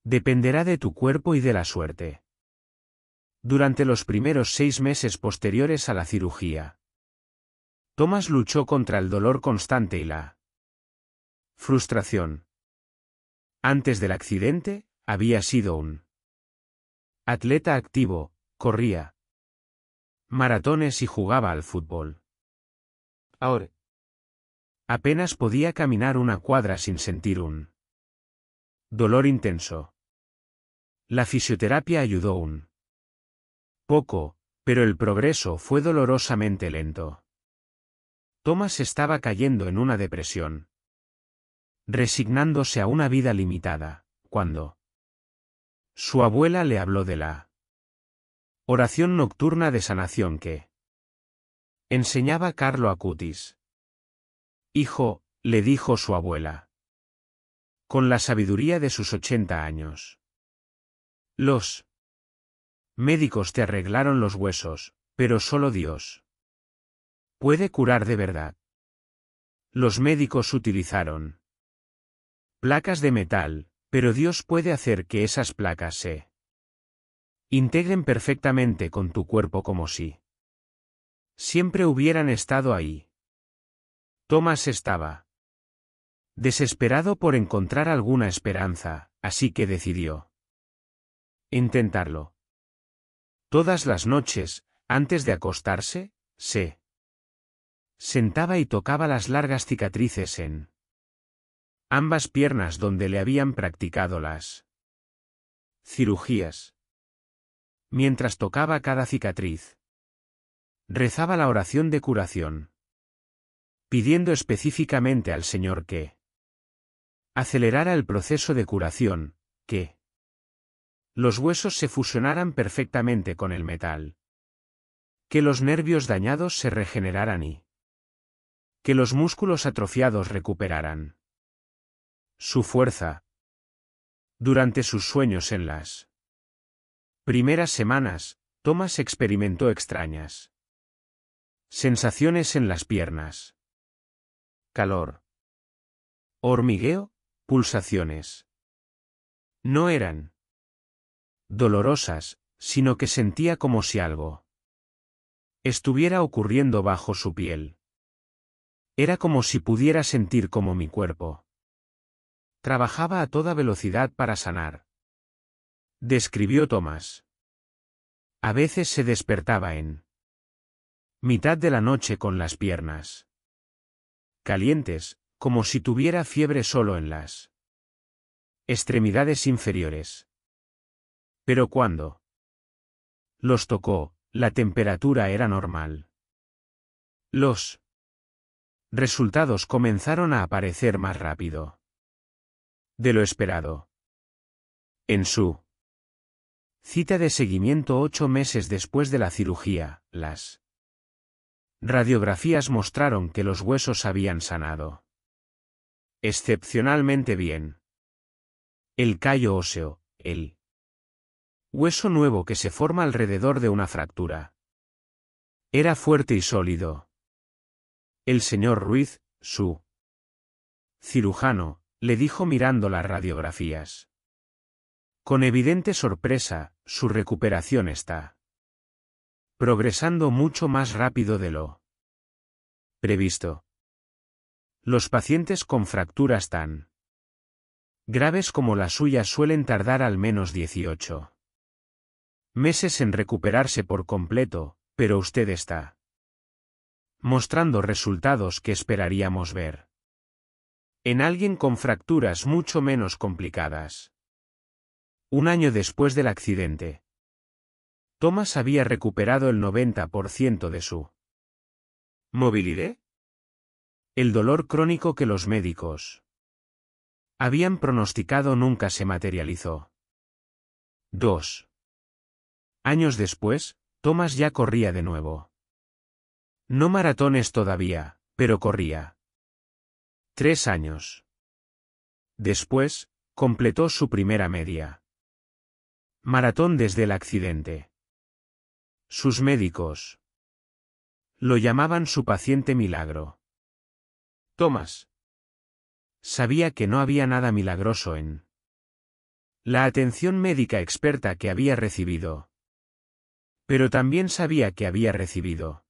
dependerá de tu cuerpo y de la suerte. Durante los primeros 6 meses posteriores a la cirugía, Thomas luchó contra el dolor constante y la frustración. Antes del accidente, había sido un atleta activo, corría maratones y jugaba al fútbol. Ahora, Apenas podía caminar una cuadra sin sentir un dolor intenso. La fisioterapia ayudó un poco, pero el progreso fue dolorosamente lento. Thomas estaba cayendo en una depresión, resignándose a una vida limitada, cuando su abuela le habló de la oración nocturna de sanación que enseñaba Carlo Acutis. Hijo, le dijo su abuela, con la sabiduría de sus 80 años. Los médicos te arreglaron los huesos, pero solo Dios puede curar de verdad. Los médicos utilizaron placas de metal, pero Dios puede hacer que esas placas se integren perfectamente con tu cuerpo como si siempre hubieran estado ahí. Thomas estaba desesperado por encontrar alguna esperanza, así que decidió intentarlo. Todas las noches, antes de acostarse, se sentaba y tocaba las largas cicatrices en ambas piernas donde le habían practicado las cirugías. Mientras tocaba cada cicatriz, rezaba la oración de curación, pidiendo específicamente al Señor que acelerara el proceso de curación, que los huesos se fusionaran perfectamente con el metal, que los nervios dañados se regeneraran y que los músculos atrofiados recuperaran su fuerza. Durante sus sueños en las primeras semanas, Thomas experimentó extrañas sensaciones en las piernas. Calor, hormigueo, pulsaciones. No eran dolorosas, sino que sentía como si algo estuviera ocurriendo bajo su piel. Era como si pudiera sentir como mi cuerpo trabajaba a toda velocidad para sanar. Describió Thomas. A veces se despertaba en mitad de la noche con las piernas calientes, como si tuviera fiebre solo en las extremidades inferiores. Pero cuando los tocó, la temperatura era normal. Los resultados comenzaron a aparecer más rápido de lo esperado. En su cita de seguimiento 8 meses después de la cirugía, las radiografías mostraron que los huesos habían sanado excepcionalmente bien. El callo óseo, el hueso nuevo que se forma alrededor de una fractura, era fuerte y sólido. El señor Ruiz, su cirujano, le dijo mirando las radiografías. Con evidente sorpresa, su recuperación está progresando mucho más rápido de lo previsto. Los pacientes con fracturas tan graves como la suya suelen tardar al menos 18 meses en recuperarse por completo, pero usted está mostrando resultados que esperaríamos ver en alguien con fracturas mucho menos complicadas. Un año después del accidente, Thomas había recuperado el 90% de su movilidad. El dolor crónico que los médicos habían pronosticado nunca se materializó. 2 años después, Thomas ya corría de nuevo. No maratones todavía, pero corría. 3 años después, completó su primera media maratón desde el accidente. Sus médicos lo llamaban su paciente milagro. Thomas sabía que no había nada milagroso en la atención médica experta que había recibido. Pero también sabía que había recibido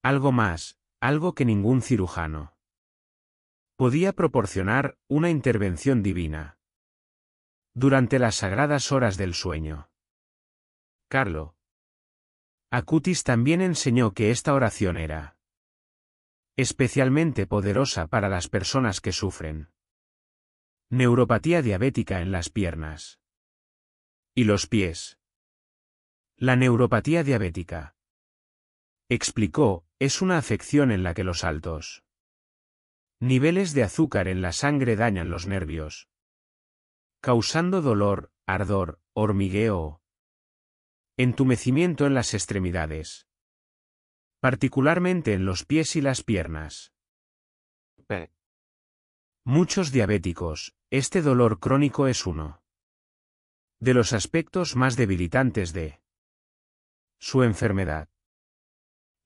algo más, algo que ningún cirujano podía proporcionar, una intervención divina. Durante las sagradas horas del sueño. Carlo. Acutis también enseñó que esta oración era especialmente poderosa para las personas que sufren neuropatía diabética en las piernas y los pies. La neuropatía diabética, explicó, es una afección en la que los altos niveles de azúcar en la sangre dañan los nervios, causando dolor, ardor, hormigueo o entumecimiento en las extremidades, particularmente en los pies y las piernas. Per. Muchos diabéticos, este dolor crónico es uno de los aspectos más debilitantes de su enfermedad.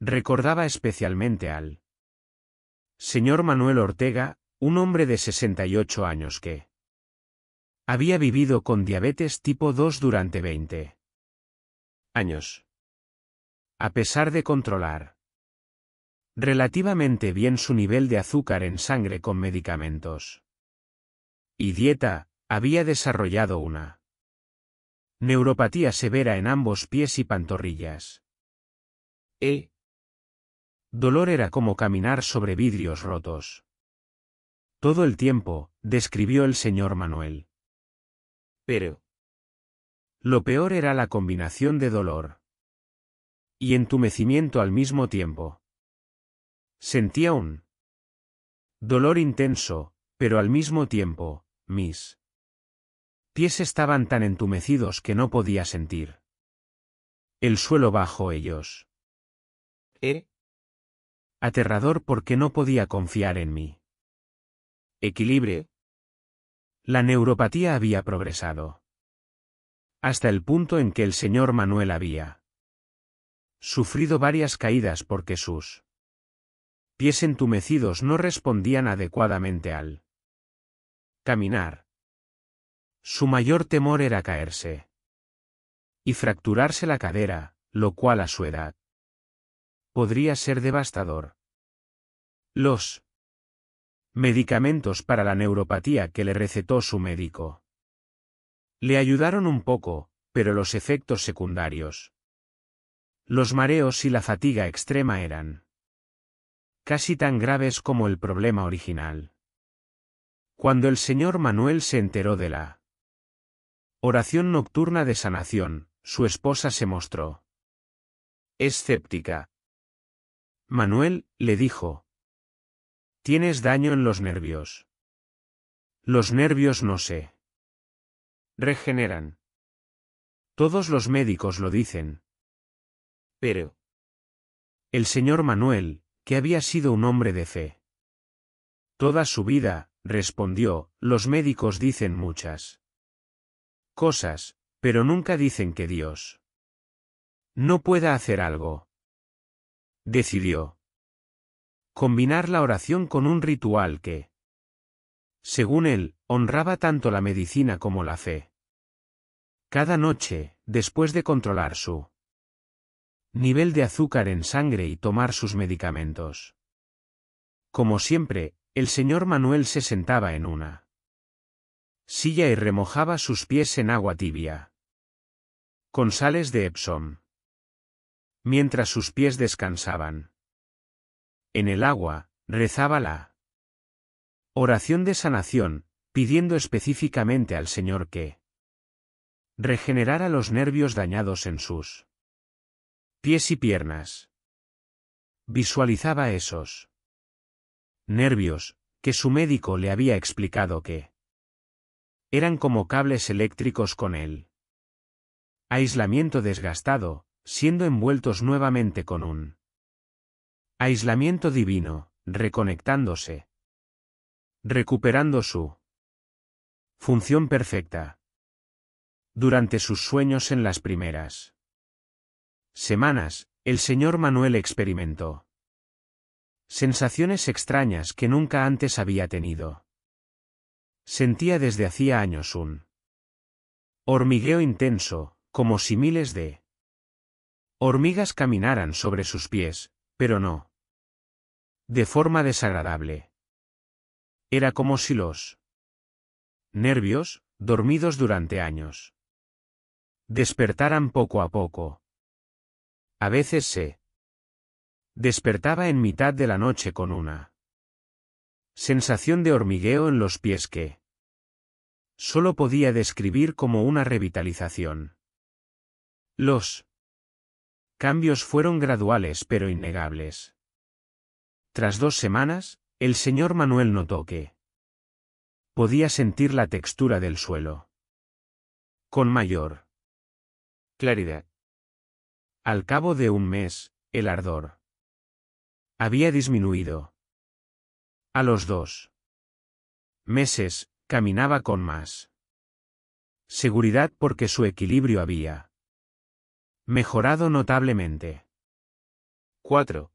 Recordaba especialmente al señor Manuel Ortega, un hombre de 68 años que había vivido con diabetes tipo 2 durante 20 años. A pesar de controlar relativamente bien su nivel de azúcar en sangre con medicamentos y dieta, había desarrollado una neuropatía severa en ambos pies y pantorrillas. Dolor era como caminar sobre vidrios rotos. Todo el tiempo, describió el señor Manuel. Pero. Lo peor era la combinación de dolor y entumecimiento al mismo tiempo. Sentía un dolor intenso, pero al mismo tiempo, mis pies estaban tan entumecidos que no podía sentir el suelo bajo ellos. Aterrador porque no podía confiar en mí. Equilibrio. La neuropatía había progresado hasta el punto en que el señor Manuel había sufrido varias caídas porque sus pies entumecidos no respondían adecuadamente al caminar. Su mayor temor era caerse y fracturarse la cadera, lo cual a su edad podría ser devastador. Los medicamentos para la neuropatía que le recetó su médico le ayudaron un poco, pero los efectos secundarios, los mareos y la fatiga extrema eran casi tan graves como el problema original. Cuando el señor Manuel se enteró de la oración nocturna de sanación, su esposa se mostró escéptica. Manuel, le dijo, tienes daño en los nervios. Los nervios no se regeneran. Todos los médicos lo dicen. Pero. El señor Manuel, que había sido un hombre de fe toda su vida, respondió, los médicos dicen muchas cosas, pero nunca dicen que Dios no pueda hacer algo. Decidió combinar la oración con un ritual que, según él, honraba tanto la medicina como la fe. Cada noche, después de controlar su nivel de azúcar en sangre y tomar sus medicamentos. Como siempre, el señor Manuel se sentaba en una silla y remojaba sus pies en agua tibia con sales de Epsom. Mientras sus pies descansaban en el agua, rezaba la oración de sanación, pidiendo específicamente al Señor que regenerara los nervios dañados en sus pies y piernas. Visualizaba esos nervios, que su médico le había explicado que eran como cables eléctricos con el aislamiento desgastado, siendo envueltos nuevamente con un aislamiento divino, reconectándose, recuperando su función perfecta. Durante sus sueños en las primeras semanas, el señor Manuel experimentó sensaciones extrañas que nunca antes había tenido. Sentía desde hacía años un hormigueo intenso, como si miles de hormigas caminaran sobre sus pies, pero no de forma desagradable. Era como si los nervios dormidos durante años, despertaran poco a poco. A veces se despertaba en mitad de la noche con una sensación de hormigueo en los pies que solo podía describir como una revitalización. Los cambios fueron graduales pero innegables. Tras 2 semanas, el señor Manuel notó que podía sentir la textura del suelo con mayor claridad. Al cabo de 1 mes, el ardor había disminuido. A los 2 meses, caminaba con más seguridad porque su equilibrio había mejorado notablemente. 4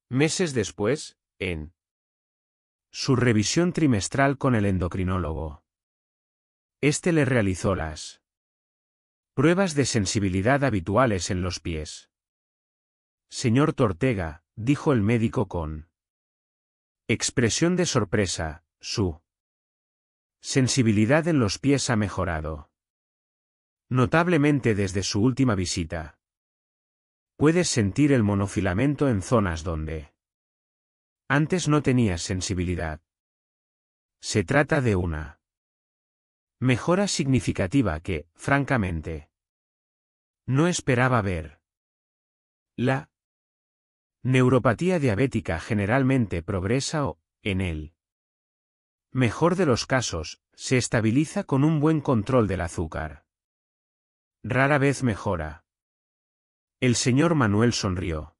meses después, en su revisión trimestral con el endocrinólogo, este le realizó las pruebas de sensibilidad habituales en los pies. Señor Tortega, dijo el médico con expresión de sorpresa, su sensibilidad en los pies ha mejorado notablemente desde su última visita. Puedes sentir el monofilamento en zonas donde antes no tenías sensibilidad. Se trata de una mejora significativa que, francamente, no esperaba ver. La neuropatía diabética generalmente progresa o, en el mejor de los casos, se estabiliza con un buen control del azúcar. Rara vez mejora. El señor Manuel sonrió.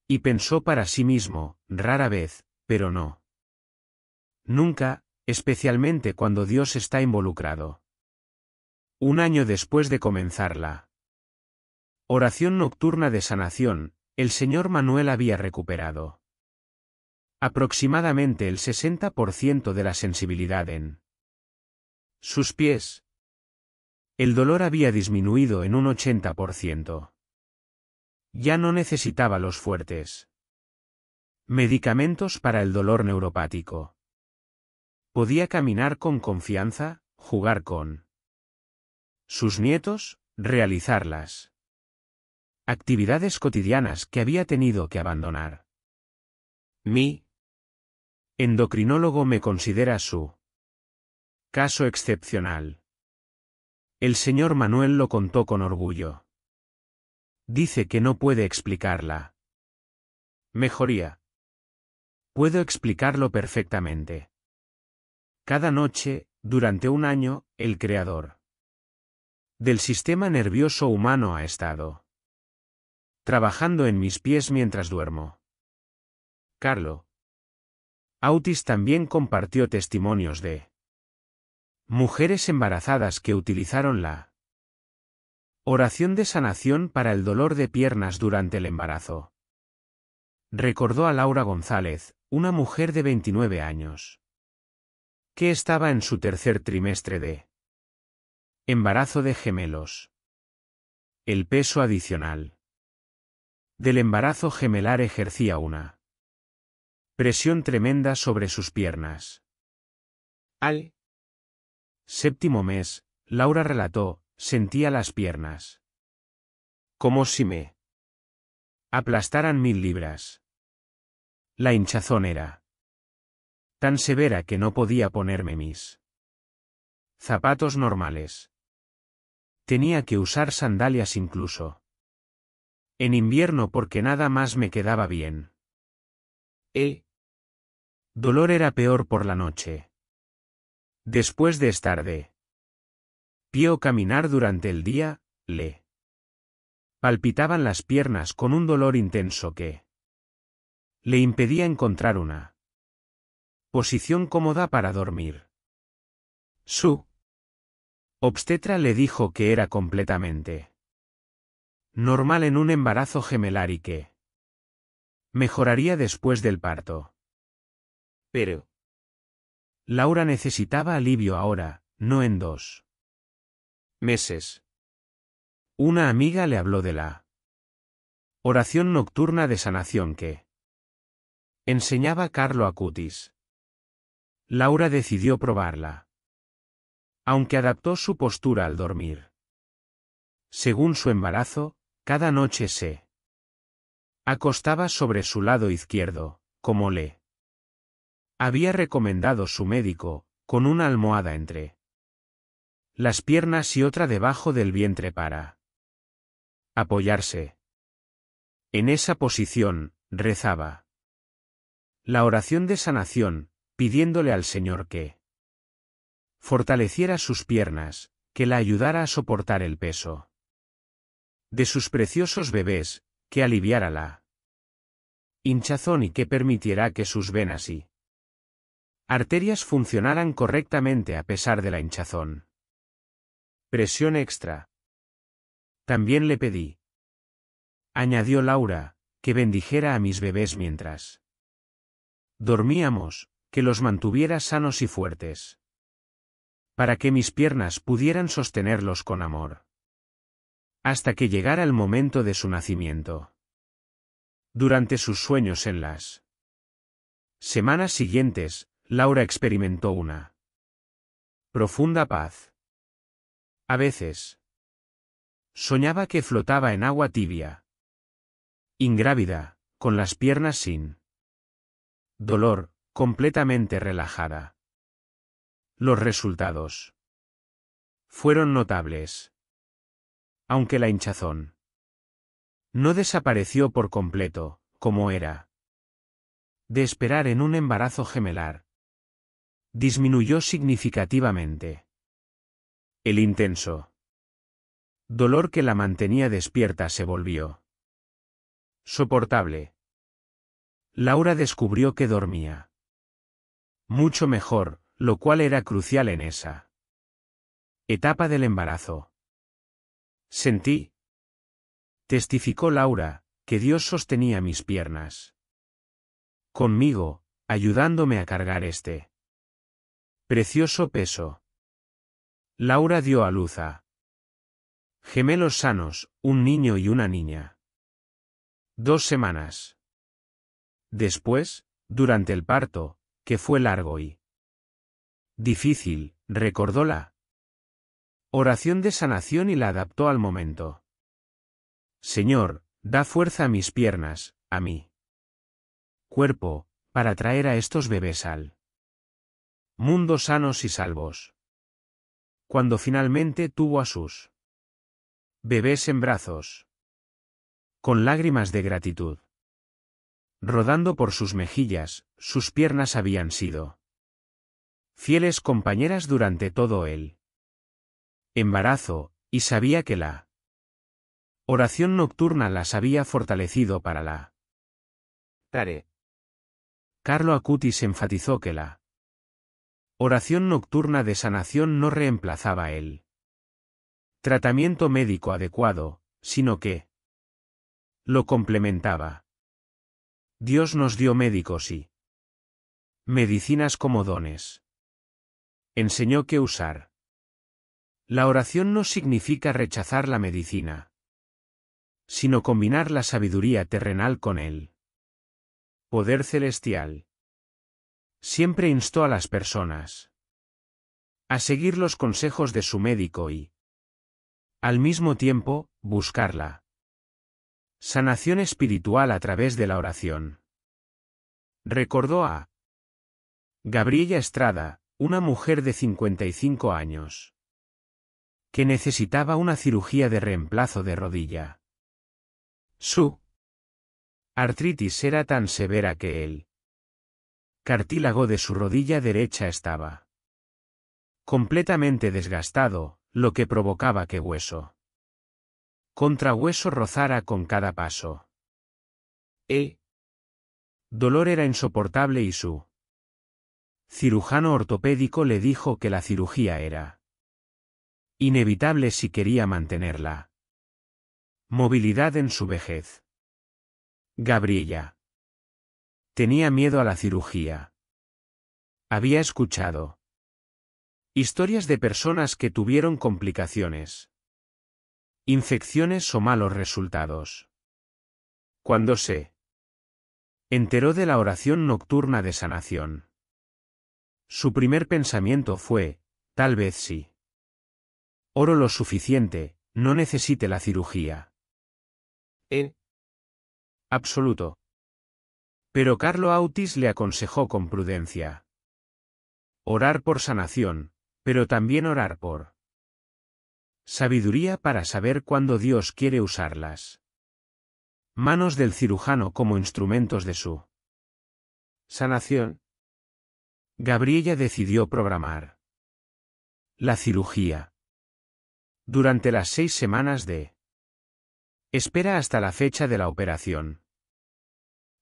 Y pensó para sí mismo, rara vez, pero no. Nunca, especialmente cuando Dios está involucrado. 1 año después de comenzar la oración nocturna de sanación, el señor Manuel había recuperado aproximadamente el 60% de la sensibilidad en sus pies. El dolor había disminuido en un 80%. Ya no necesitaba los fuertes medicamentos para el dolor neuropático. Podía caminar con confianza, jugar con sus nietos, realizar las actividades cotidianas que había tenido que abandonar. Mi endocrinólogo me considera su caso excepcional. El señor Manuel lo contó con orgullo. Dice que no puede explicarla. Mejoría. Puedo explicarlo perfectamente. Cada noche, durante 1 año, el creador del sistema nervioso humano ha estado trabajando en mis pies mientras duermo. Carlo Autis también compartió testimonios de mujeres embarazadas que utilizaron la oración de sanación para el dolor de piernas durante el embarazo. Recordó a Laura González, una mujer de 29 años, que estaba en su 3er trimestre de embarazo de gemelos. El peso adicional del embarazo gemelar ejercía una presión tremenda sobre sus piernas. Al 7º mes, Laura relató, sentía las piernas como si me aplastaran 1000 libras. La hinchazón era tan severa que no podía ponerme mis zapatos normales. Tenía que usar sandalias incluso en invierno porque nada más me quedaba bien. El dolor era peor por la noche. Después de estar de pie o caminar durante el día, le palpitaban las piernas con un dolor intenso que le impedía encontrar una posición cómoda para dormir. Su obstetra le dijo que era completamente normal en un embarazo gemelar y que mejoraría después del parto. Pero Laura necesitaba alivio ahora, no en 2 meses. Una amiga le habló de la oración nocturna de sanación que enseñaba Carlo Acutis. Laura decidió probarla. aunque adaptó su postura al dormir. Según su embarazo, cada noche se acostaba sobre su lado izquierdo, como le había recomendado su médico, con una almohada entre las piernas y otra debajo del vientre para apoyarse. En esa posición, rezaba la oración de sanación, pidiéndole al Señor que fortaleciera sus piernas, que la ayudara a soportar el peso de sus preciosos bebés, que aliviara la hinchazón y que permitiera que sus venas y arterias funcionaran correctamente a pesar de la hinchazón. Presión extra. También le pedí, añadió Laura, que bendijera a mis bebés mientras dormíamos, que los mantuviera sanos y fuertes, para que mis piernas pudieran sostenerlos con amor, hasta que llegara el momento de su nacimiento. Durante sus sueños en las semanas siguientes, Laura experimentó una profunda paz. A veces, soñaba que flotaba en agua tibia, ingrávida, con las piernas sin dolor, completamente relajada. Los resultados fueron notables. Aunque la hinchazón no desapareció por completo, como era de esperar en un embarazo gemelar, disminuyó significativamente. El intenso dolor que la mantenía despierta se volvió soportable. Laura descubrió que dormía mucho mejor, lo cual era crucial en esa etapa del embarazo. Sentí, testificó Laura, que Dios sostenía mis piernas conmigo, ayudándome a cargar este precioso peso. Laura dio a luz a gemelos sanos, un niño y una niña. 2 semanas después, durante el parto, que fue largo y difícil, recordó la oración de sanación y la adaptó al momento. Señor, da fuerza a mis piernas, a mi cuerpo, para traer a estos bebés al mundo sanos y salvos. Cuando finalmente tuvo a sus bebés en brazos, con lágrimas de gratitud rodando por sus mejillas, sus piernas habían sido fieles compañeras durante todo el embarazo, y sabía que la oración nocturna las había fortalecido para la tarea. Carlo Acutis enfatizó que la oración nocturna de sanación no reemplazaba el tratamiento médico adecuado, sino que lo complementaba. Dios nos dio médicos y medicinas como dones. Enseñó que usar la oración no significa rechazar la medicina, sino combinar la sabiduría terrenal con el poder celestial. Siempre instó a las personas a seguir los consejos de su médico y, al mismo tiempo, buscar la sanación espiritual a través de la oración. Recordó a Gabriela Estrada, una mujer de 55 años, que necesitaba una cirugía de reemplazo de rodilla. Su artritis era tan severa que el cartílago de su rodilla derecha estaba completamente desgastado, lo que provocaba que hueso contra hueso rozara con cada paso. El dolor era insoportable y su cirujano ortopédico le dijo que la cirugía era inevitable si quería mantenerla movilidad en su vejez. Gabriela tenía miedo a la cirugía. Había escuchado historias de personas que tuvieron complicaciones, infecciones o malos resultados. Cuando se enteró de la oración nocturna de sanación, su primer pensamiento fue, tal vez sí. Oro lo suficiente, no necesite la cirugía. En Absoluto. Pero Carlo Acutis le aconsejó con prudencia. Orar por sanación, pero también orar por sabiduría para saber cuándo Dios quiere usarlas. Manos del cirujano como instrumentos de su sanación. Gabriella decidió programar la cirugía. Durante las 6 semanas de espera hasta la fecha de la operación.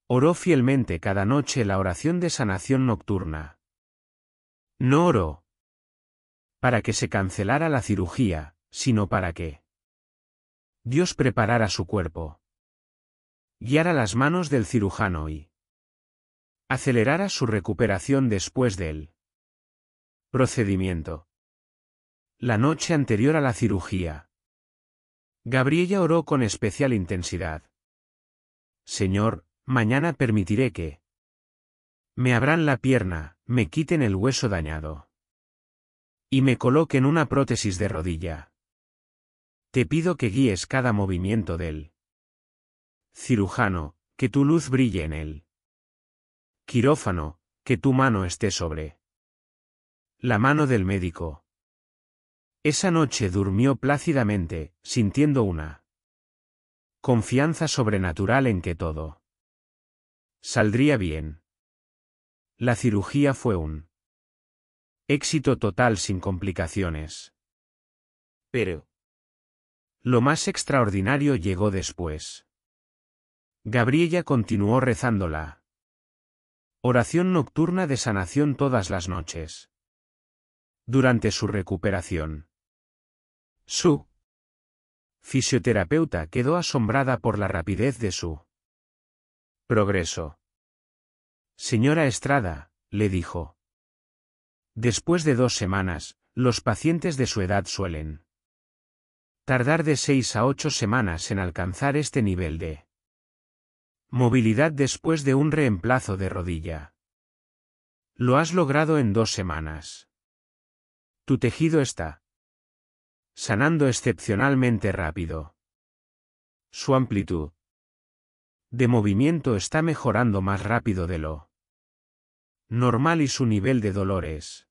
Oró fielmente cada noche la oración de sanación nocturna. No oró para que se cancelara la cirugía, sino para que Dios preparara su cuerpo, guiara las manos del cirujano y acelerara su recuperación después del procedimiento. La noche anterior a la cirugía, Gabriella oró con especial intensidad. Señor, mañana permitiré que me abran la pierna, me quiten el hueso dañado y me coloquen una prótesis de rodilla. Te pido que guíes cada movimiento del cirujano, que tu luz brille en él. Quirófano, que tu mano esté sobre la mano del médico. Esa noche durmió plácidamente, sintiendo una confianza sobrenatural en que todo saldría bien. La cirugía fue un éxito total sin complicaciones. pero Lo más extraordinario llegó después. Gabriella continuó rezando la oración nocturna de sanación todas las noches. Durante su recuperación, su fisioterapeuta quedó asombrada por la rapidez de su progreso. Señora Estrada, le dijo. Después de 2 semanas, los pacientes de su edad suelen tardar de 6 a 8 semanas en alcanzar este nivel de movilidad después de un reemplazo de rodilla. Lo has logrado en 2 semanas. Tu tejido está sanando excepcionalmente rápido. Su amplitud de movimiento está mejorando más rápido de lo normal y su nivel de dolor es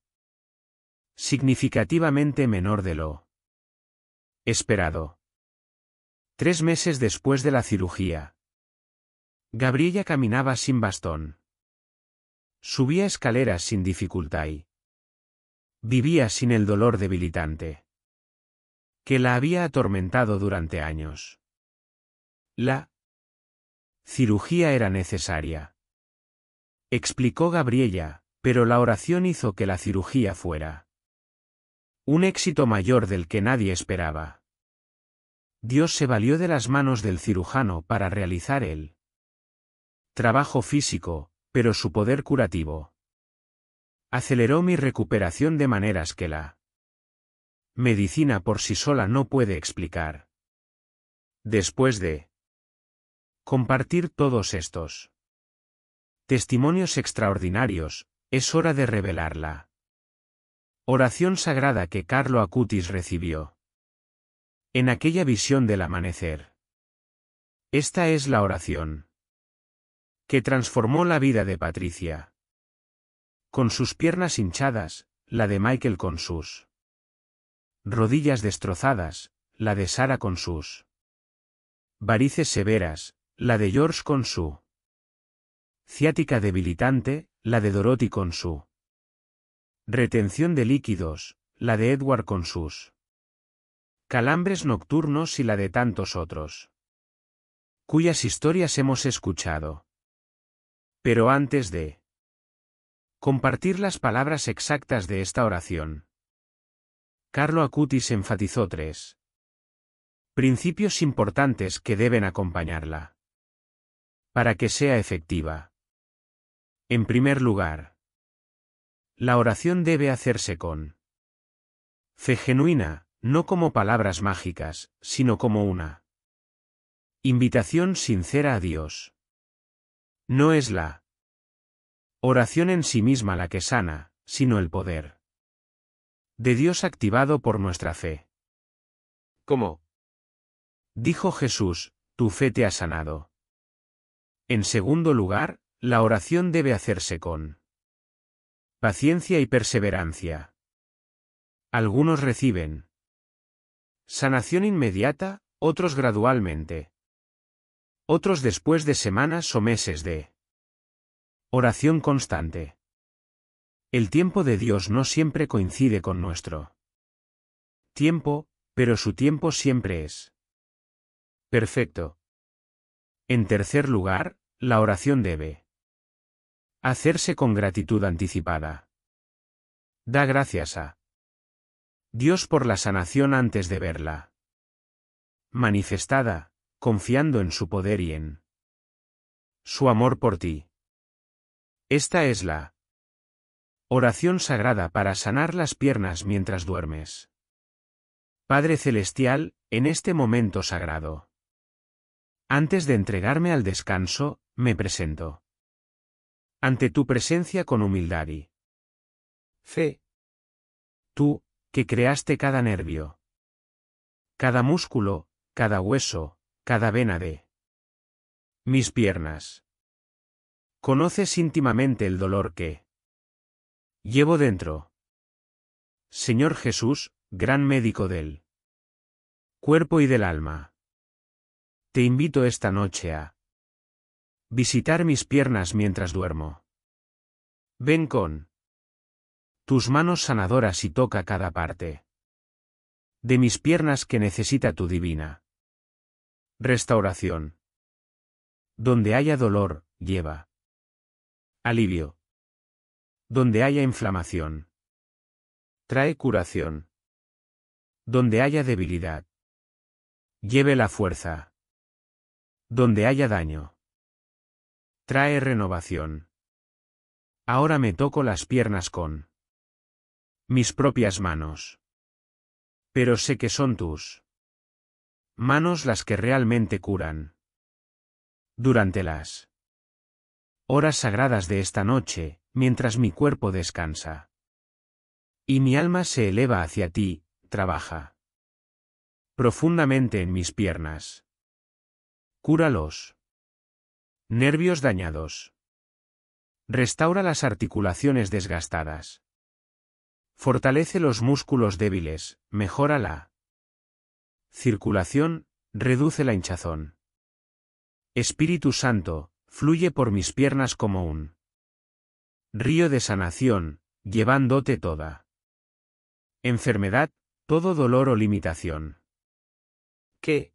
significativamente menor de lo esperado. 3 meses después de la cirugía, Gabriella caminaba sin bastón. Subía escaleras sin dificultad y vivía sin el dolor debilitante que la había atormentado durante años. La cirugía era necesaria, explicó Gabriella, pero la oración hizo que la cirugía fuera un éxito mayor del que nadie esperaba. Dios se valió de las manos del cirujano para realizar el trabajo físico, pero su poder curativo aceleró mi recuperación de maneras que la medicina por sí sola no puede explicar. Después de compartir todos estos testimonios extraordinarios, es hora de revelar la oración sagrada que Carlo Acutis recibió en aquella visión del amanecer. Esta es la oración que transformó la vida de Patricia. Con sus piernas hinchadas, la de Michael con sus rodillas destrozadas, la de Sara con sus varices severas, la de George con su ciática debilitante, la de Dorothy con su retención de líquidos, la de Edward con sus calambres nocturnos y la de tantos otros, cuyas historias hemos escuchado. Pero antes de compartir las palabras exactas de esta oración, Carlo Acutis enfatizó 3 principios importantes que deben acompañarla para que sea efectiva. En primer lugar, la oración debe hacerse con fe genuina, no como palabras mágicas, sino como una invitación sincera a Dios. No es la oración en sí misma la que sana, sino el poder de Dios activado por nuestra fe. ¿Cómo? Dijo Jesús, tu fe te ha sanado. En segundo lugar, la oración debe hacerse con paciencia y perseverancia. Algunos reciben sanación inmediata, otros gradualmente. Otros después de semanas o meses de oración constante. El tiempo de Dios no siempre coincide con nuestro tiempo, pero su tiempo siempre es perfecto. En tercer lugar, la oración debe hacerse con gratitud anticipada. Da gracias a Dios por la sanación antes de verla manifestada, confiando en su poder y en su amor por ti. Esta es la oración sagrada para sanar las piernas mientras duermes. Padre Celestial, en este momento sagrado, antes de entregarme al descanso, me presento ante tu presencia con humildad y Fe. tú, que creaste cada nervio, cada músculo, cada hueso, cada vena de mis piernas. Conoces íntimamente el dolor que llevo dentro. Señor Jesús, gran médico del cuerpo y del alma. Te invito esta noche a visitar mis piernas mientras duermo. Ven con tus manos sanadoras y toca cada parte de mis piernas que necesita tu divina restauración. Donde haya dolor, lleva alivio. Donde haya inflamación, trae curación. Donde haya debilidad, lleve la fuerza. Donde haya daño, trae renovación. Ahora me toco las piernas con mis propias manos. Pero sé que son tus manos las que realmente curan. Durante las horas sagradas de esta noche, mientras mi cuerpo descansa y mi alma se eleva hacia ti, trabaja profundamente en mis piernas. Cura los nervios dañados. Restaura las articulaciones desgastadas. Fortalece los músculos débiles, mejora la circulación, reduce la hinchazón. Espíritu Santo, fluye por mis piernas como un río de sanación, llevándote toda enfermedad, todo dolor o limitación. Que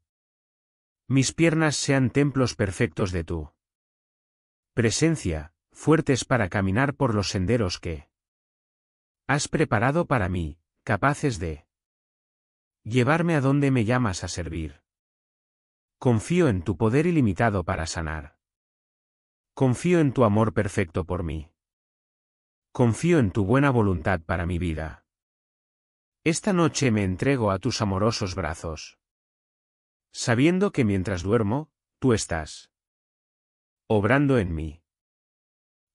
mis piernas sean templos perfectos de tu presencia, fuertes para caminar por los senderos que has preparado para mí, capaces de llevarme a donde me llamas a servir. Confío en tu poder ilimitado para sanar. Confío en tu amor perfecto por mí. Confío en tu buena voluntad para mi vida. Esta noche me entrego a tus amorosos brazos, sabiendo que mientras duermo, tú estás obrando en mí.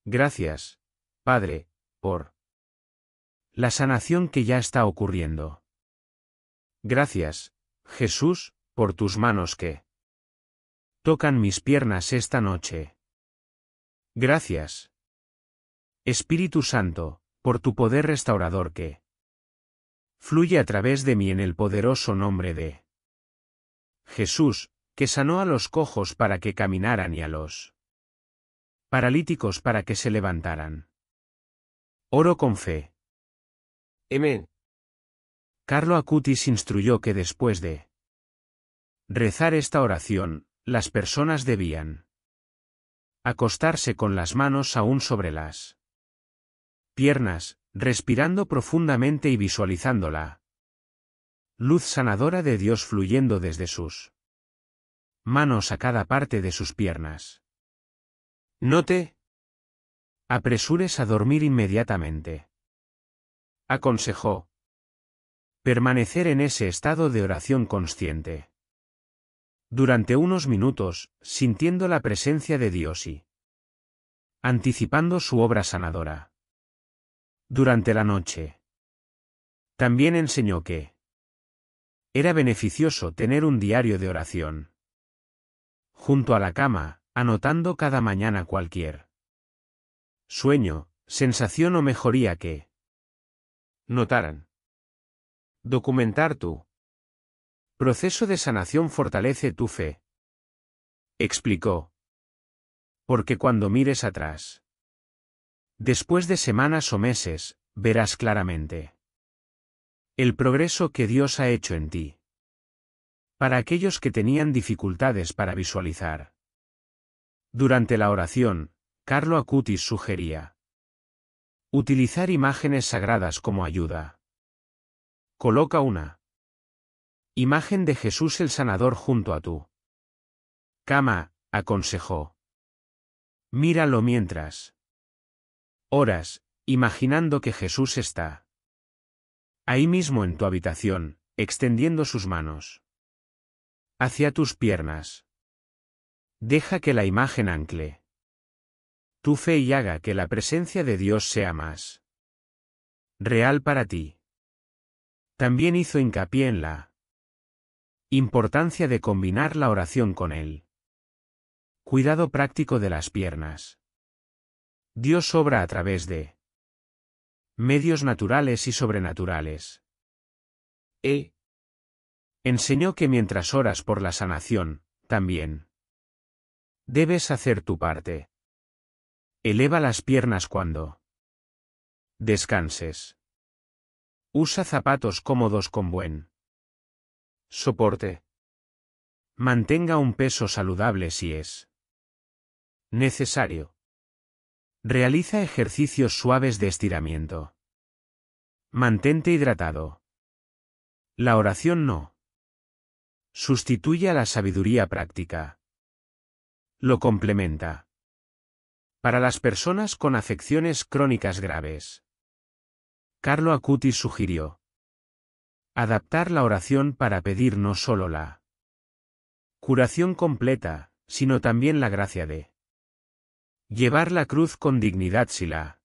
Gracias, Padre, por la sanación que ya está ocurriendo. Gracias, Jesús, por tus manos que tocan mis piernas esta noche. Gracias, Espíritu Santo, por tu poder restaurador que fluye a través de mí en el poderoso nombre de Jesús, que sanó a los cojos para que caminaran y a los paralíticos para que se levantaran. Oro con fe. Amén. Carlo Acutis instruyó que después de rezar esta oración, las personas debían acostarse con las manos aún sobre las piernas, respirando profundamente y visualizando la luz sanadora de Dios fluyendo desde sus manos a cada parte de sus piernas. No te apresures a dormir inmediatamente. Aconsejó permanecer en ese estado de oración consciente durante unos minutos, sintiendo la presencia de Dios y anticipando su obra sanadora. Durante la noche. También enseñó que Era beneficioso tener un diario de oración. Junto a la cama, anotando cada mañana cualquier sueño, sensación o mejoría que notaran. Documentar tu proceso de sanación fortalece tu fe. Explicó. Porque cuando mires atrás, después de semanas o meses, verás claramente el progreso que Dios ha hecho en ti. Para aquellos que tenían dificultades para visualizar. Durante la oración, Carlo Acutis sugería utilizar imágenes sagradas como ayuda. Coloca una imagen de Jesús el Sanador junto a tu cama, aconsejó. Míralo mientras oras, imaginando que Jesús está ahí mismo en tu habitación, extendiendo sus manos hacia tus piernas. Deja que la imagen ancle tu fe y haga que la presencia de Dios sea más real para ti. También hizo hincapié en la importancia de combinar la oración con el cuidado práctico de las piernas. Dios obra a través de medios naturales y sobrenaturales. Enseñó que mientras oras por la sanación, también debes hacer tu parte. Eleva las piernas cuando descanses. Usa zapatos cómodos con buen soporte. Mantenga un peso saludable si es necesario. Realiza ejercicios suaves de estiramiento. Mantente hidratado. La oración no sustituye a la sabiduría práctica. Lo complementa. Para las personas con afecciones crónicas graves, Carlo Acutis sugirió adaptar la oración para pedir no solo la curación completa, sino también la gracia de llevar la cruz con dignidad si la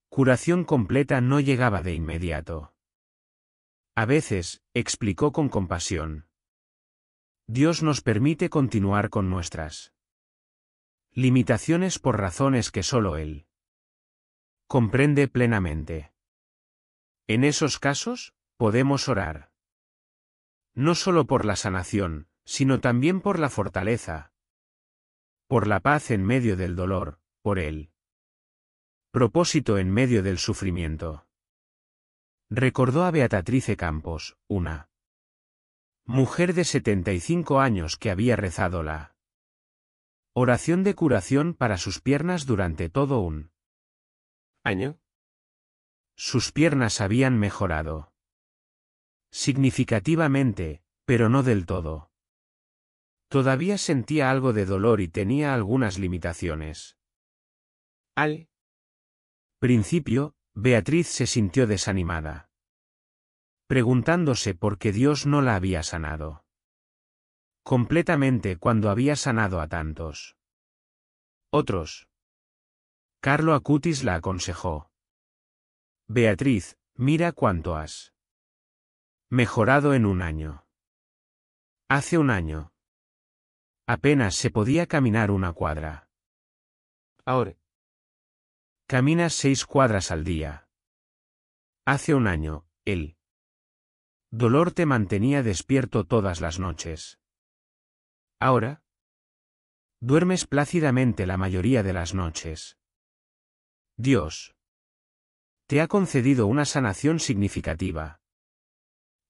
curación completa no llegaba de inmediato. A veces, explicó con compasión, Dios nos permite continuar con nuestras limitaciones por razones que solo Él comprende plenamente. En esos casos, podemos orar no solo por la sanación, sino también por la fortaleza, por la paz en medio del dolor, por el propósito en medio del sufrimiento. Recordó a Beatrice Campos, una mujer de 75 años que había rezado la oración de curación para sus piernas durante todo un año. Sus piernas habían mejorado significativamente, pero no del todo. Todavía sentía algo de dolor y tenía algunas limitaciones. Al principio, Beatriz se sintió desanimada, preguntándose por qué Dios no la había sanado completamente cuando había sanado a tantos otros. Carlo Acutis la aconsejó. Beatriz, mira cuánto has mejorado en un año. Hace un año apenas se podía caminar una cuadra. Ahora Caminas 6 cuadras al día. Hace un año, el dolor te mantenía despierto todas las noches. Ahora, duermes plácidamente la mayoría de las noches. Dios te ha concedido una sanación significativa.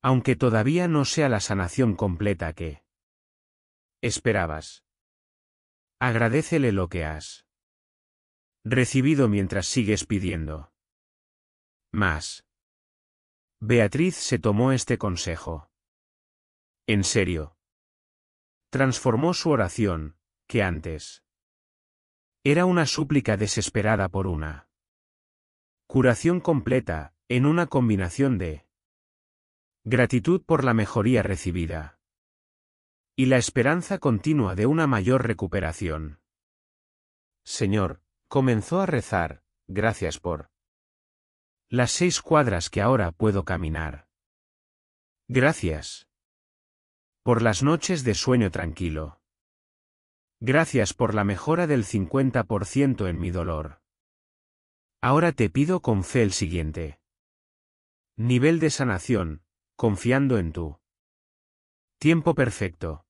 Aunque todavía no sea la sanación completa que esperabas. Agradécele lo que has recibido mientras sigues pidiendo más. Beatriz se tomó este consejo en serio. Transformó su oración, que antes era una súplica desesperada por una curación completa, en una combinación de gratitud por la mejoría recibida y la esperanza continua de una mayor recuperación. Señor, comenzó a rezar, gracias por las 6 cuadras que ahora puedo caminar. Gracias. Por las noches de sueño tranquilo. Gracias por la mejora del 50% en mi dolor. Ahora te pido con fe el siguiente nivel de sanación, confiando en tu tiempo perfecto.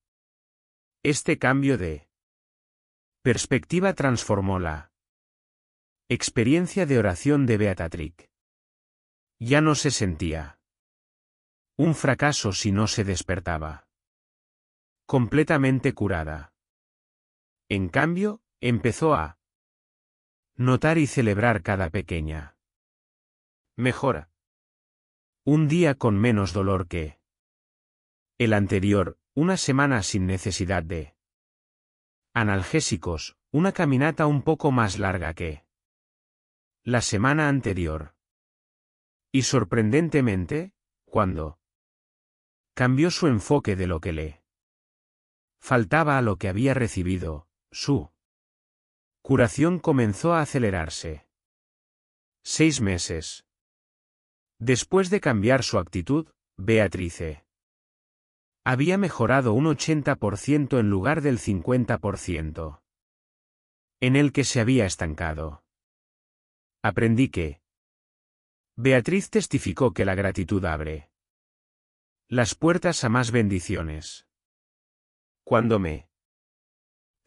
Este cambio de perspectiva transformó la experiencia de oración de Beatriz. Ya no se sentía un fracaso si no se despertaba. Completamente curada. En cambio, empezó a notar y celebrar cada pequeña mejora. Un día con menos dolor que el anterior, una semana sin necesidad de analgésicos, una caminata un poco más larga que la semana anterior. Y sorprendentemente, cuando cambió su enfoque de lo que le faltaba a lo que había recibido, su curación comenzó a acelerarse. 6 meses. Después de cambiar su actitud, Beatrice había mejorado un 80% en lugar del 50% en el que se había estancado. Aprendí que Beatriz testificó que la gratitud abre las puertas a más bendiciones. Cuando me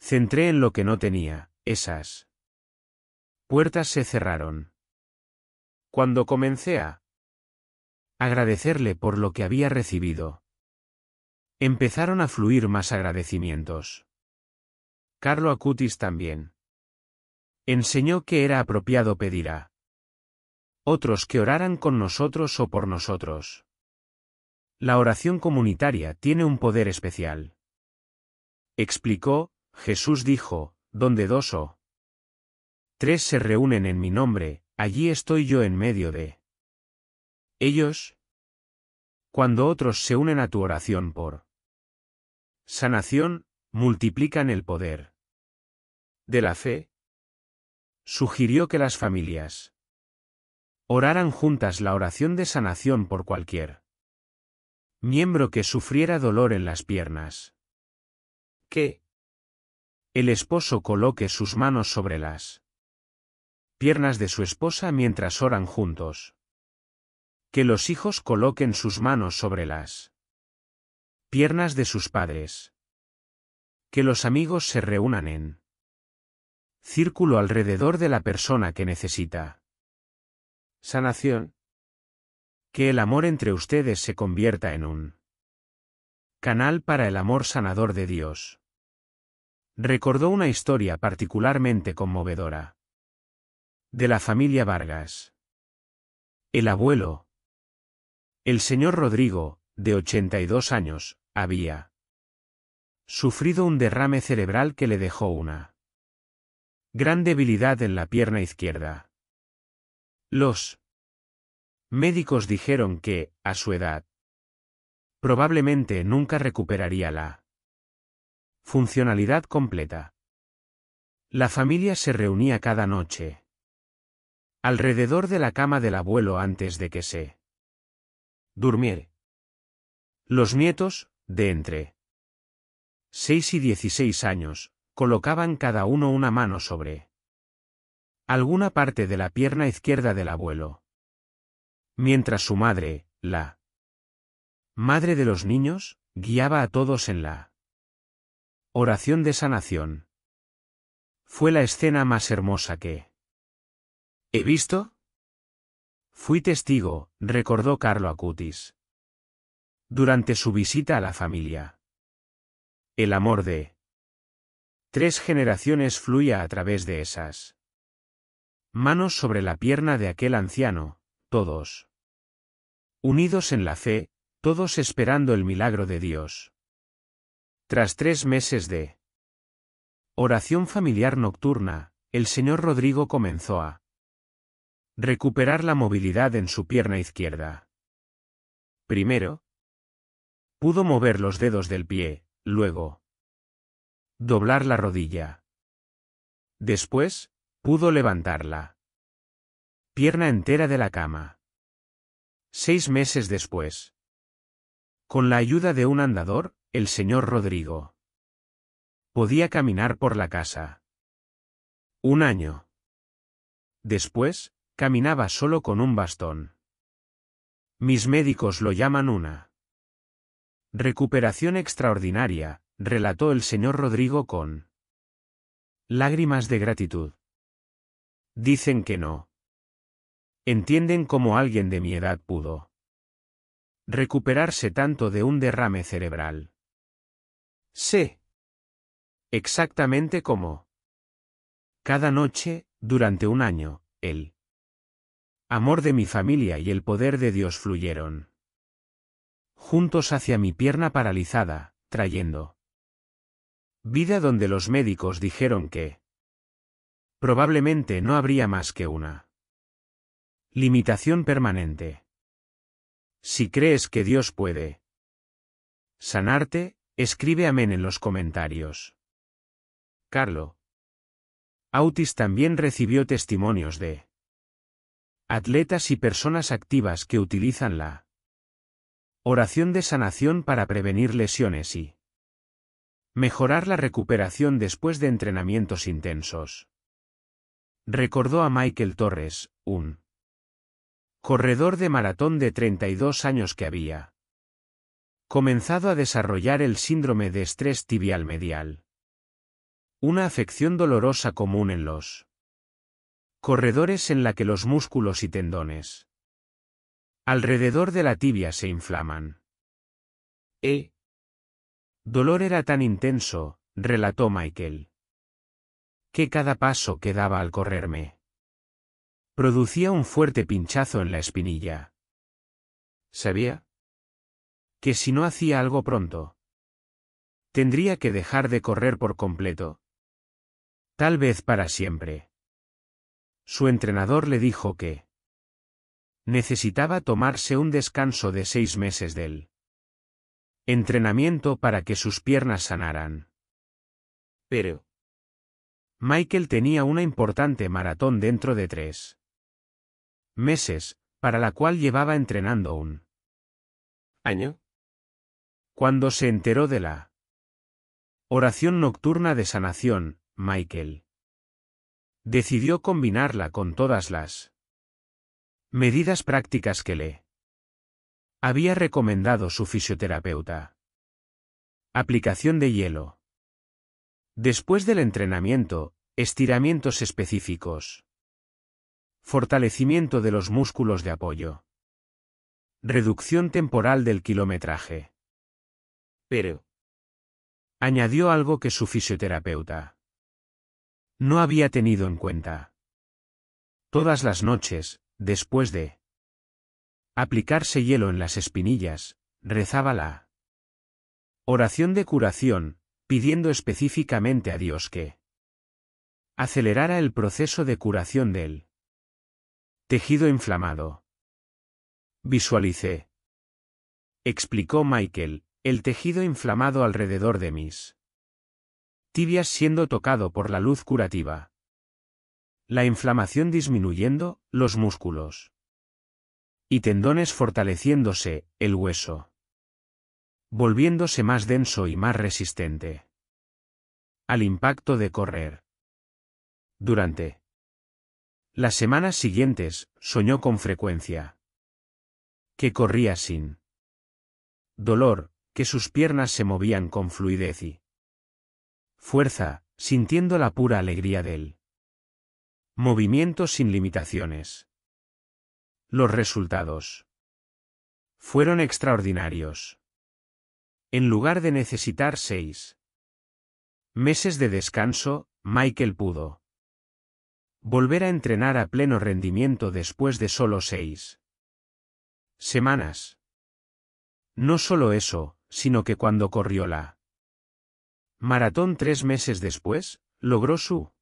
centré en lo que no tenía, esas puertas se cerraron. Cuando comencé a agradecerle por lo que había recibido, empezaron a fluir más agradecimientos. Carlo Acutis también enseñó que era apropiado pedir a otros que oraran con nosotros o por nosotros. La oración comunitaria tiene un poder especial. Explicó, Jesús dijo, donde 2 o 3 se reúnen en mi nombre, allí estoy yo en medio de ellos. Cuando otros se unen a tu oración por sanación, multiplican el poder de la fe. Sugirió que las familias oraran juntas la oración de sanación por cualquier miembro que sufriera dolor en las piernas. Que el esposo coloque sus manos sobre las piernas de su esposa mientras oran juntos. Que los hijos coloquen sus manos sobre las piernas de sus padres. Que los amigos se reúnan en círculo alrededor de la persona que necesita sanación. Que el amor entre ustedes se convierta en un canal para el amor sanador de Dios. Recordó una historia particularmente conmovedora de la familia Vargas. El abuelo, el señor Rodrigo, de 82 años, había sufrido un derrame cerebral que le dejó una gran debilidad en la pierna izquierda. Los médicos dijeron que, a su edad, probablemente nunca recuperaría la funcionalidad completa. La familia se reunía cada noche alrededor de la cama del abuelo antes de que se durmiere. Los nietos, de entre 6 y 16 años, colocaban cada uno una mano sobre alguna parte de la pierna izquierda del abuelo. Mientras su madre, la madre de los niños, guiaba a todos en la oración de sanación. Fue la escena más hermosa que he visto. Fui testigo, recordó Carlo Acutis, durante su visita a la familia. El amor de 3 generaciones fluía a través de esas manos sobre la pierna de aquel anciano, todos unidos en la fe, todos esperando el milagro de Dios. Tras 3 meses de oración familiar nocturna, el señor Rodrigo comenzó a recuperar la movilidad en su pierna izquierda. Primero, pudo mover los dedos del pie, luego doblar la rodilla. Después, pudo levantar la pierna entera de la cama. 6 meses después, Con la ayuda de un andador, el señor Rodrigo podía caminar por la casa. Un año después, caminaba solo con un bastón. Mis médicos lo llaman una recuperación extraordinaria, relató el señor Rodrigo con lágrimas de gratitud. Dicen que no entienden cómo alguien de mi edad pudo recuperarse tanto de un derrame cerebral. Sé exactamente cómo. Cada noche, durante un año, el amor de mi familia y el poder de Dios fluyeron juntos hacia mi pierna paralizada, trayendo vida donde los médicos dijeron que probablemente no habría más que una limitación permanente. Si crees que Dios puede sanarte, escribe amén en los comentarios. Carlo Autis también recibió testimonios de atletas y personas activas que utilizan la oración de sanación para prevenir lesiones y mejorar la recuperación después de entrenamientos intensos. Recordó a Michael Torres, un corredor de maratón de 32 años que había comenzado a desarrollar el síndrome de estrés tibial medial, una afección dolorosa común en los corredores en la que los músculos y tendones alrededor de la tibia se inflaman. El dolor era tan intenso, relató Michael, que cada paso que daba al correrme producía un fuerte pinchazo en la espinilla. Sabía que si no hacía algo pronto, tendría que dejar de correr por completo. Tal vez para siempre. Su entrenador le dijo que necesitaba tomarse un descanso de 6 meses del entrenamiento para que sus piernas sanaran. Pero Michael tenía una importante maratón dentro de 3 meses, para la cual llevaba entrenando un año. Cuando se enteró de la oración nocturna de sanación, Michael decidió combinarla con todas las medidas prácticas que le había recomendado su fisioterapeuta. Aplicación de hielo. Después del entrenamiento, estiramientos específicos. Fortalecimiento de los músculos de apoyo. Reducción temporal del kilometraje. Pero añadió algo que su fisioterapeuta no había tenido en cuenta. Todas las noches, después de aplicarse hielo en las espinillas, rezaba la oración de curación, pidiendo específicamente a Dios que acelerara el proceso de curación del tejido inflamado. Visualicé, explicó Michael, el tejido inflamado alrededor de mis tibias siendo tocado por la luz curativa. La inflamación disminuyendo, los músculos y tendones fortaleciéndose, el hueso volviéndose más denso y más resistente al impacto de correr. Durante las semanas siguientes, soñó con frecuencia que corría sin dolor, que sus piernas se movían con fluidez y fuerza, sintiendo la pura alegría del movimiento sin limitaciones. Los resultados fueron extraordinarios. En lugar de necesitar 6 meses de descanso, Michael pudo volver a entrenar a pleno rendimiento después de solo 6 semanas. No solo eso, sino que cuando corrió la maratón 3 meses después, logró su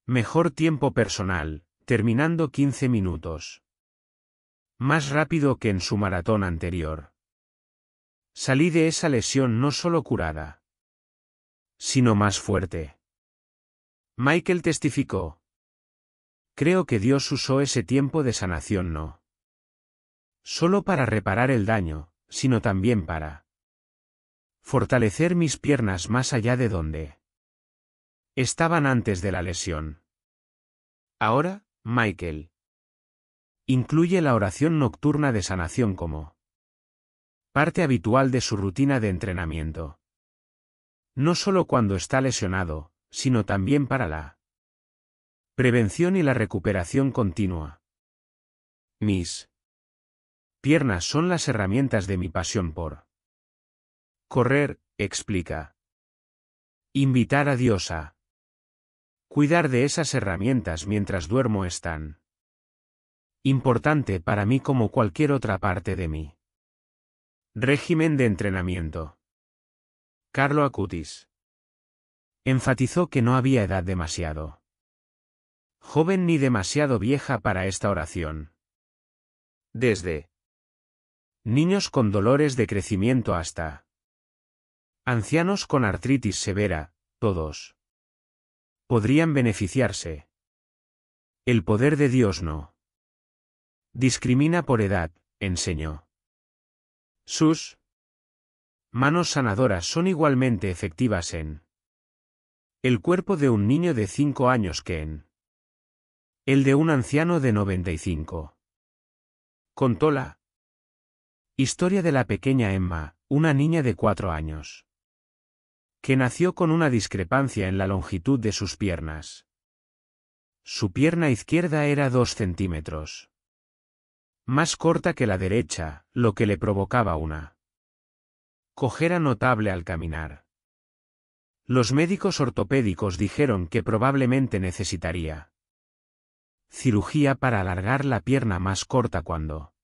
mejor tiempo personal, terminando 15 minutos más rápido que en su maratón anterior. Salí de esa lesión no solo curada, sino más fuerte. Michael testificó. Creo que Dios usó ese tiempo de sanación no solo para reparar el daño, sino también para fortalecer mis piernas más allá de donde estaban antes de la lesión. Ahora, Michael incluye la oración nocturna de sanación como parte habitual de su rutina de entrenamiento. No solo cuando está lesionado, sino también para la prevención y la recuperación continua. Mis piernas son las herramientas de mi pasión por correr, explica. Invitar a Dios a cuidar de esas herramientas mientras duermo es tan importante para mí como cualquier otra parte de mi régimen de entrenamiento. Carlo Acutis enfatizó que no había edad demasiado joven ni demasiado vieja para esta oración. Desde niños con dolores de crecimiento hasta ancianos con artritis severa, todos podrían beneficiarse. El poder de Dios no discrimina por edad, enseñó. Sus manos sanadoras son igualmente efectivas en el cuerpo de un niño de 5 años que en el de un anciano de 95. Contó la historia de la pequeña Emma, una niña de 4 años, que nació con una discrepancia en la longitud de sus piernas. Su pierna izquierda era 2 centímetros más corta que la derecha, lo que le provocaba una cojera notable al caminar. Los médicos ortopédicos dijeron que probablemente necesitaría cirugía para alargar la pierna más corta cuando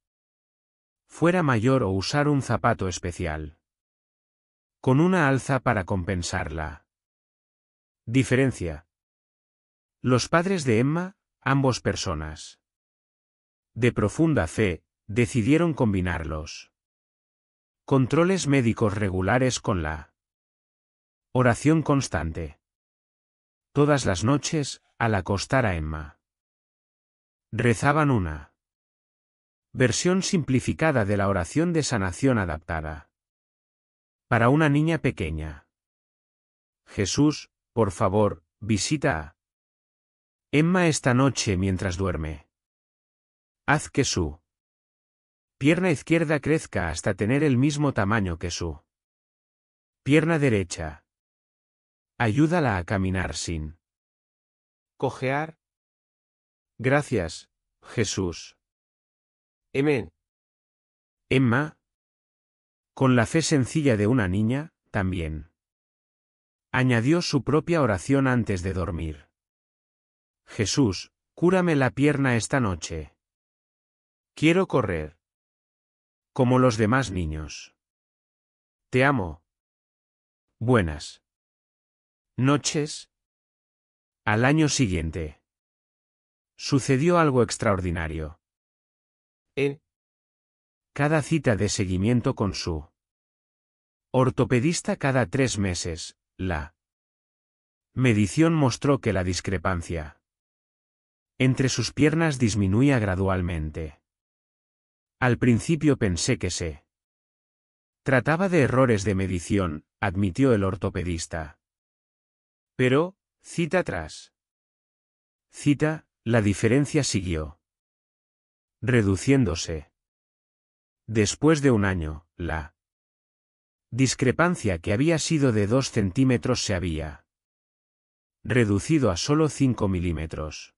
fuera mayor o usar un zapato especial con una alza para compensar la diferencia. Los padres de Emma, ambos personas de profunda fe, decidieron combinarlos controles médicos regulares con la oración constante. Todas las noches, al acostar a Emma, rezaban una versión simplificada de la oración de sanación adaptada para una niña pequeña. Jesús, por favor, visita a Emma esta noche mientras duerme. Haz que su pierna izquierda crezca hasta tener el mismo tamaño que su pierna derecha. Ayúdala a caminar sin cojear. Gracias, Jesús. Amén. Emma, con la fe sencilla de una niña, también añadió su propia oración antes de dormir. Jesús, cúrame la pierna esta noche. Quiero correr como los demás niños. Te amo. Buenas noches. Al año siguiente sucedió algo extraordinario. En Cada cita de seguimiento con su ortopedista cada 3 meses, la medición mostró que la discrepancia entre sus piernas disminuía gradualmente. Al principio pensé que se trataba de errores de medición, admitió el ortopedista. Pero, cita tras cita, la diferencia siguió reduciéndose. Después de un año, la discrepancia que había sido de 2 centímetros se había reducido a solo 5 milímetros.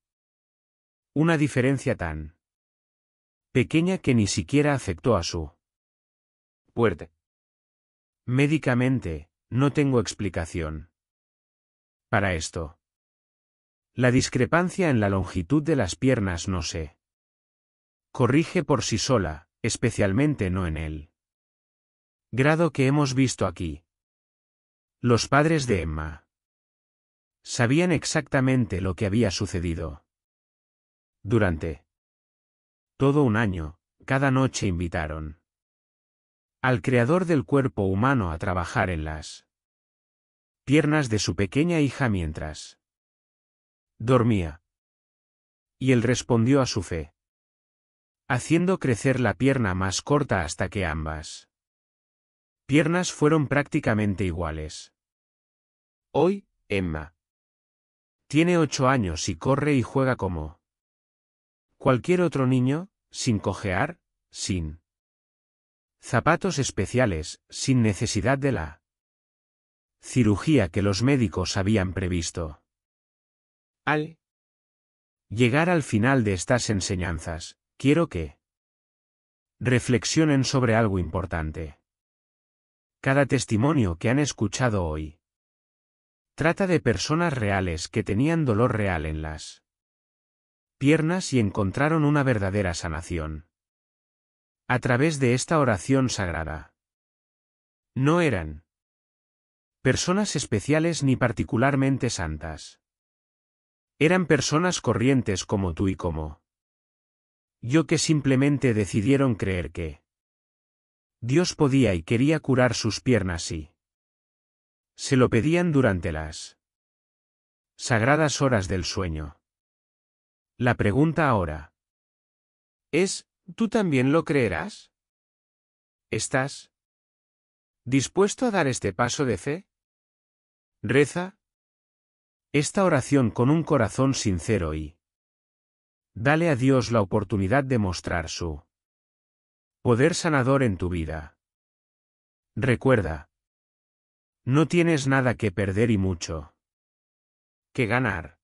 Una diferencia tan pequeña que ni siquiera afectó a su puerta. Médicamente, no tengo explicación para esto. La discrepancia en la longitud de las piernas no se corrige por sí sola, especialmente no en el grado que hemos visto aquí. Los padres de Emma sabían exactamente lo que había sucedido. Durante todo un año, cada noche invitaron al creador del cuerpo humano a trabajar en las piernas de su pequeña hija mientras dormía. Y él respondió a su fe, haciendo crecer la pierna más corta hasta que ambas Piernas fueron prácticamente iguales. Hoy, Emma. Tiene 8 años y corre y juega como cualquier otro niño, sin cojear, sin zapatos especiales, sin necesidad de la cirugía que los médicos habían previsto. Al llegar al final de estas enseñanzas, quiero que reflexionen sobre algo importante. Cada testimonio que han escuchado hoy trata de personas reales que tenían dolor real en las piernas y encontraron una verdadera sanación a través de esta oración sagrada. No eran personas especiales ni particularmente santas. Eran personas corrientes como tú y como yo, que simplemente decidieron creer que Dios podía y quería curar sus piernas y se lo pedían durante las sagradas horas del sueño. La pregunta ahora es, ¿tú también lo creerás? ¿Estás dispuesto a dar este paso de fe? Reza esta oración con un corazón sincero y dale a Dios la oportunidad de mostrar su poder sanador en tu vida. Recuerda, no tienes nada que perder y mucho que ganar.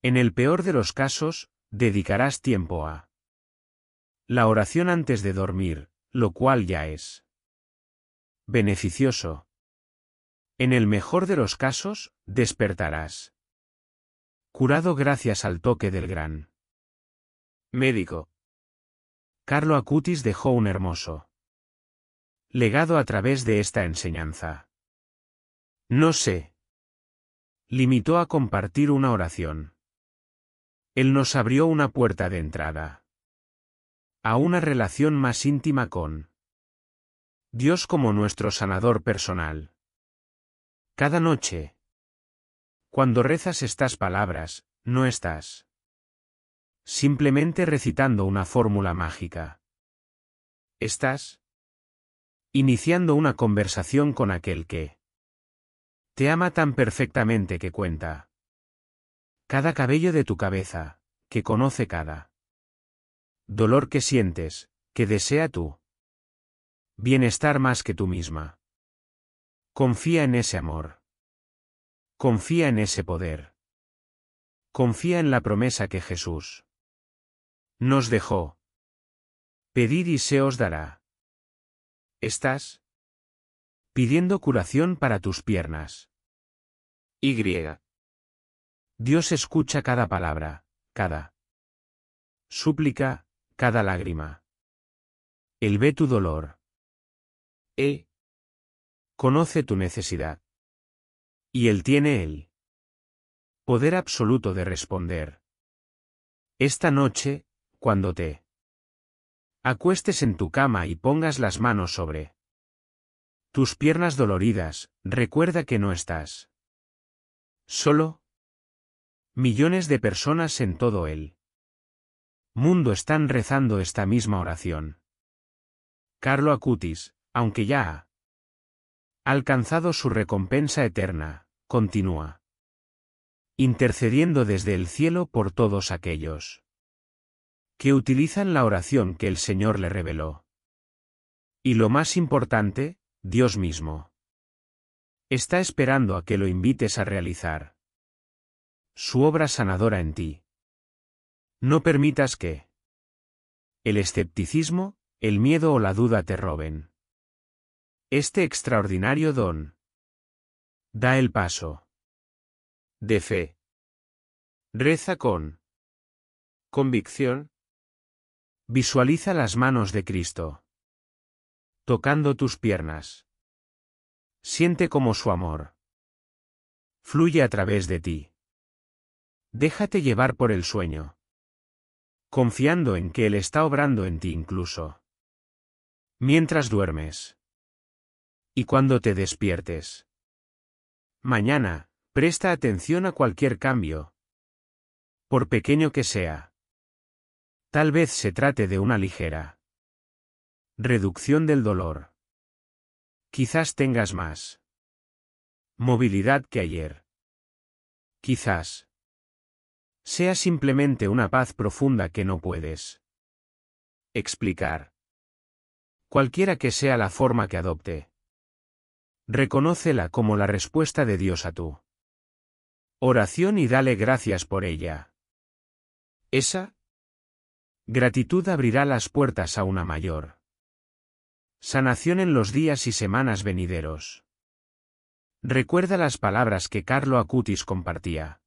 En el peor de los casos, dedicarás tiempo a la oración antes de dormir, lo cual ya es beneficioso. En el mejor de los casos, despertarás curado gracias al toque del gran médico. Carlo Acutis dejó un hermoso legado a través de esta enseñanza. No se limitó a compartir una oración. Él nos abrió una puerta de entrada a una relación más íntima con Dios como nuestro sanador personal. Cada noche, cuando rezas estas palabras, no estás simplemente recitando una fórmula mágica. Estás iniciando una conversación con aquel que te ama tan perfectamente que cuenta cada cabello de tu cabeza, que conoce cada dolor que sientes, que desea tu bienestar más que tú misma. Confía en ese amor. Confía en ese poder. Confía en la promesa que Jesús nos dejó. Pedid y se os dará. ¿Estás pidiendo curación para tus piernas? Y. Dios escucha cada palabra, cada súplica, cada lágrima. Él ve tu dolor. Conoce tu necesidad. Y Él tiene el poder absoluto de responder. Esta noche, cuando te acuestes en tu cama y pongas las manos sobre tus piernas doloridas, recuerda que no estás solo. Millones de personas en todo el mundo están rezando esta misma oración. Carlo Acutis, aunque ya ha alcanzado su recompensa eterna, continúa intercediendo desde el cielo por todos aquellos que utilizan la oración que el Señor le reveló. Y lo más importante, Dios mismo está esperando a que lo invites a realizar su obra sanadora en ti. No permitas que el escepticismo, el miedo o la duda te roben este extraordinario don. Da el paso De fe. Reza con Convicción. Visualiza las manos de Cristo tocando tus piernas. Siente cómo su amor fluye a través de ti. Déjate llevar por el sueño, confiando en que Él está obrando en ti incluso mientras duermes. Y cuando te despiertes mañana, presta atención a cualquier cambio, por pequeño que sea. Tal vez se trate de una ligera reducción del dolor. Quizás tengas más movilidad que ayer. Quizás sea simplemente una paz profunda que no puedes explicar. Cualquiera que sea la forma que adopte, reconócela como la respuesta de Dios a tu oración y dale gracias por ella. Esa gratitud abrirá las puertas a una mayor sanación en los días y semanas venideros. Recuerda las palabras que Carlo Acutis compartía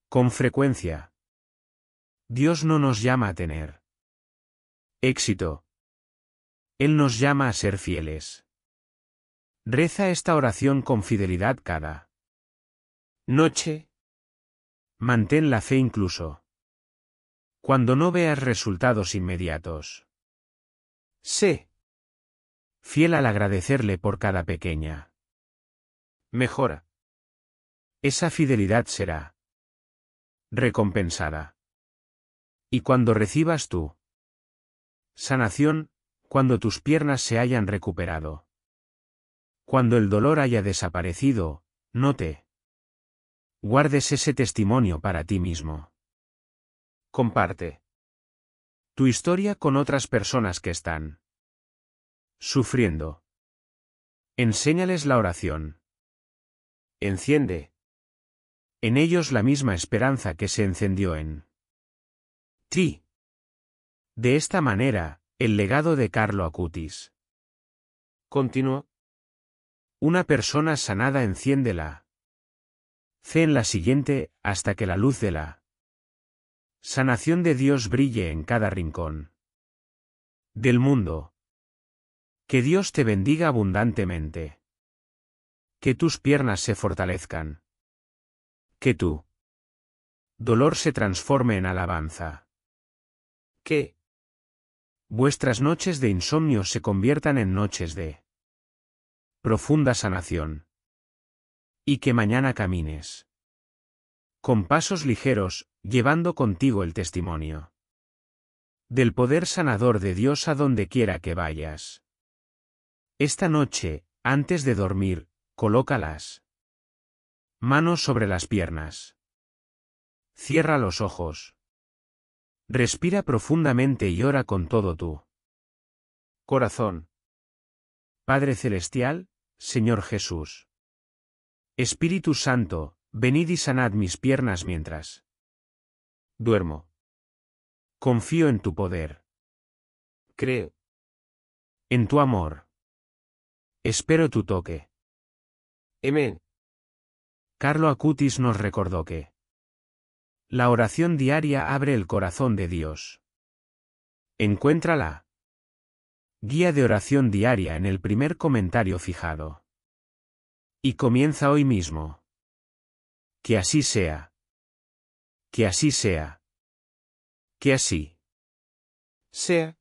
con frecuencia. Dios no nos llama a tener éxito. Él nos llama a ser fieles. Reza esta oración con fidelidad cada noche. Mantén la fe incluso cuando no veas resultados inmediatos. Sé fiel al agradecerle por cada pequeña mejora. Esa fidelidad será recompensada. Y cuando recibas tu sanación, cuando tus piernas se hayan recuperado, cuando el dolor haya desaparecido, no te guardes ese testimonio para ti mismo. Comparte tu historia con otras personas que están sufriendo. Enséñales la oración. Enciende en ellos la misma esperanza que se encendió en ti. De esta manera, el legado de Carlo Acutis continuó. Una persona sanada enciende la fe en la siguiente, hasta que la luz de la sanación de Dios brille en cada rincón del mundo. Que Dios te bendiga abundantemente. Que tus piernas se fortalezcan. Que tu dolor se transforme en alabanza. Que vuestras noches de insomnio se conviertan en noches de profunda sanación. Y que mañana camines con pasos ligeros, llevando contigo el testimonio del poder sanador de Dios a donde quiera que vayas. Esta noche, antes de dormir, coloca las manos sobre las piernas. Cierra los ojos. Respira profundamente y ora con todo tu corazón. Padre Celestial, Señor Jesús. Espíritu Santo, venid y sanad mis piernas mientras duermo. Confío en tu poder. Creo en tu amor. Espero tu toque. Amén. Carlo Acutis nos recordó que la oración diaria abre el corazón de Dios. Encuentra la guía de oración diaria en el primer comentario fijado. Y comienza hoy mismo. Que así sea. Que así sea. Que así sea.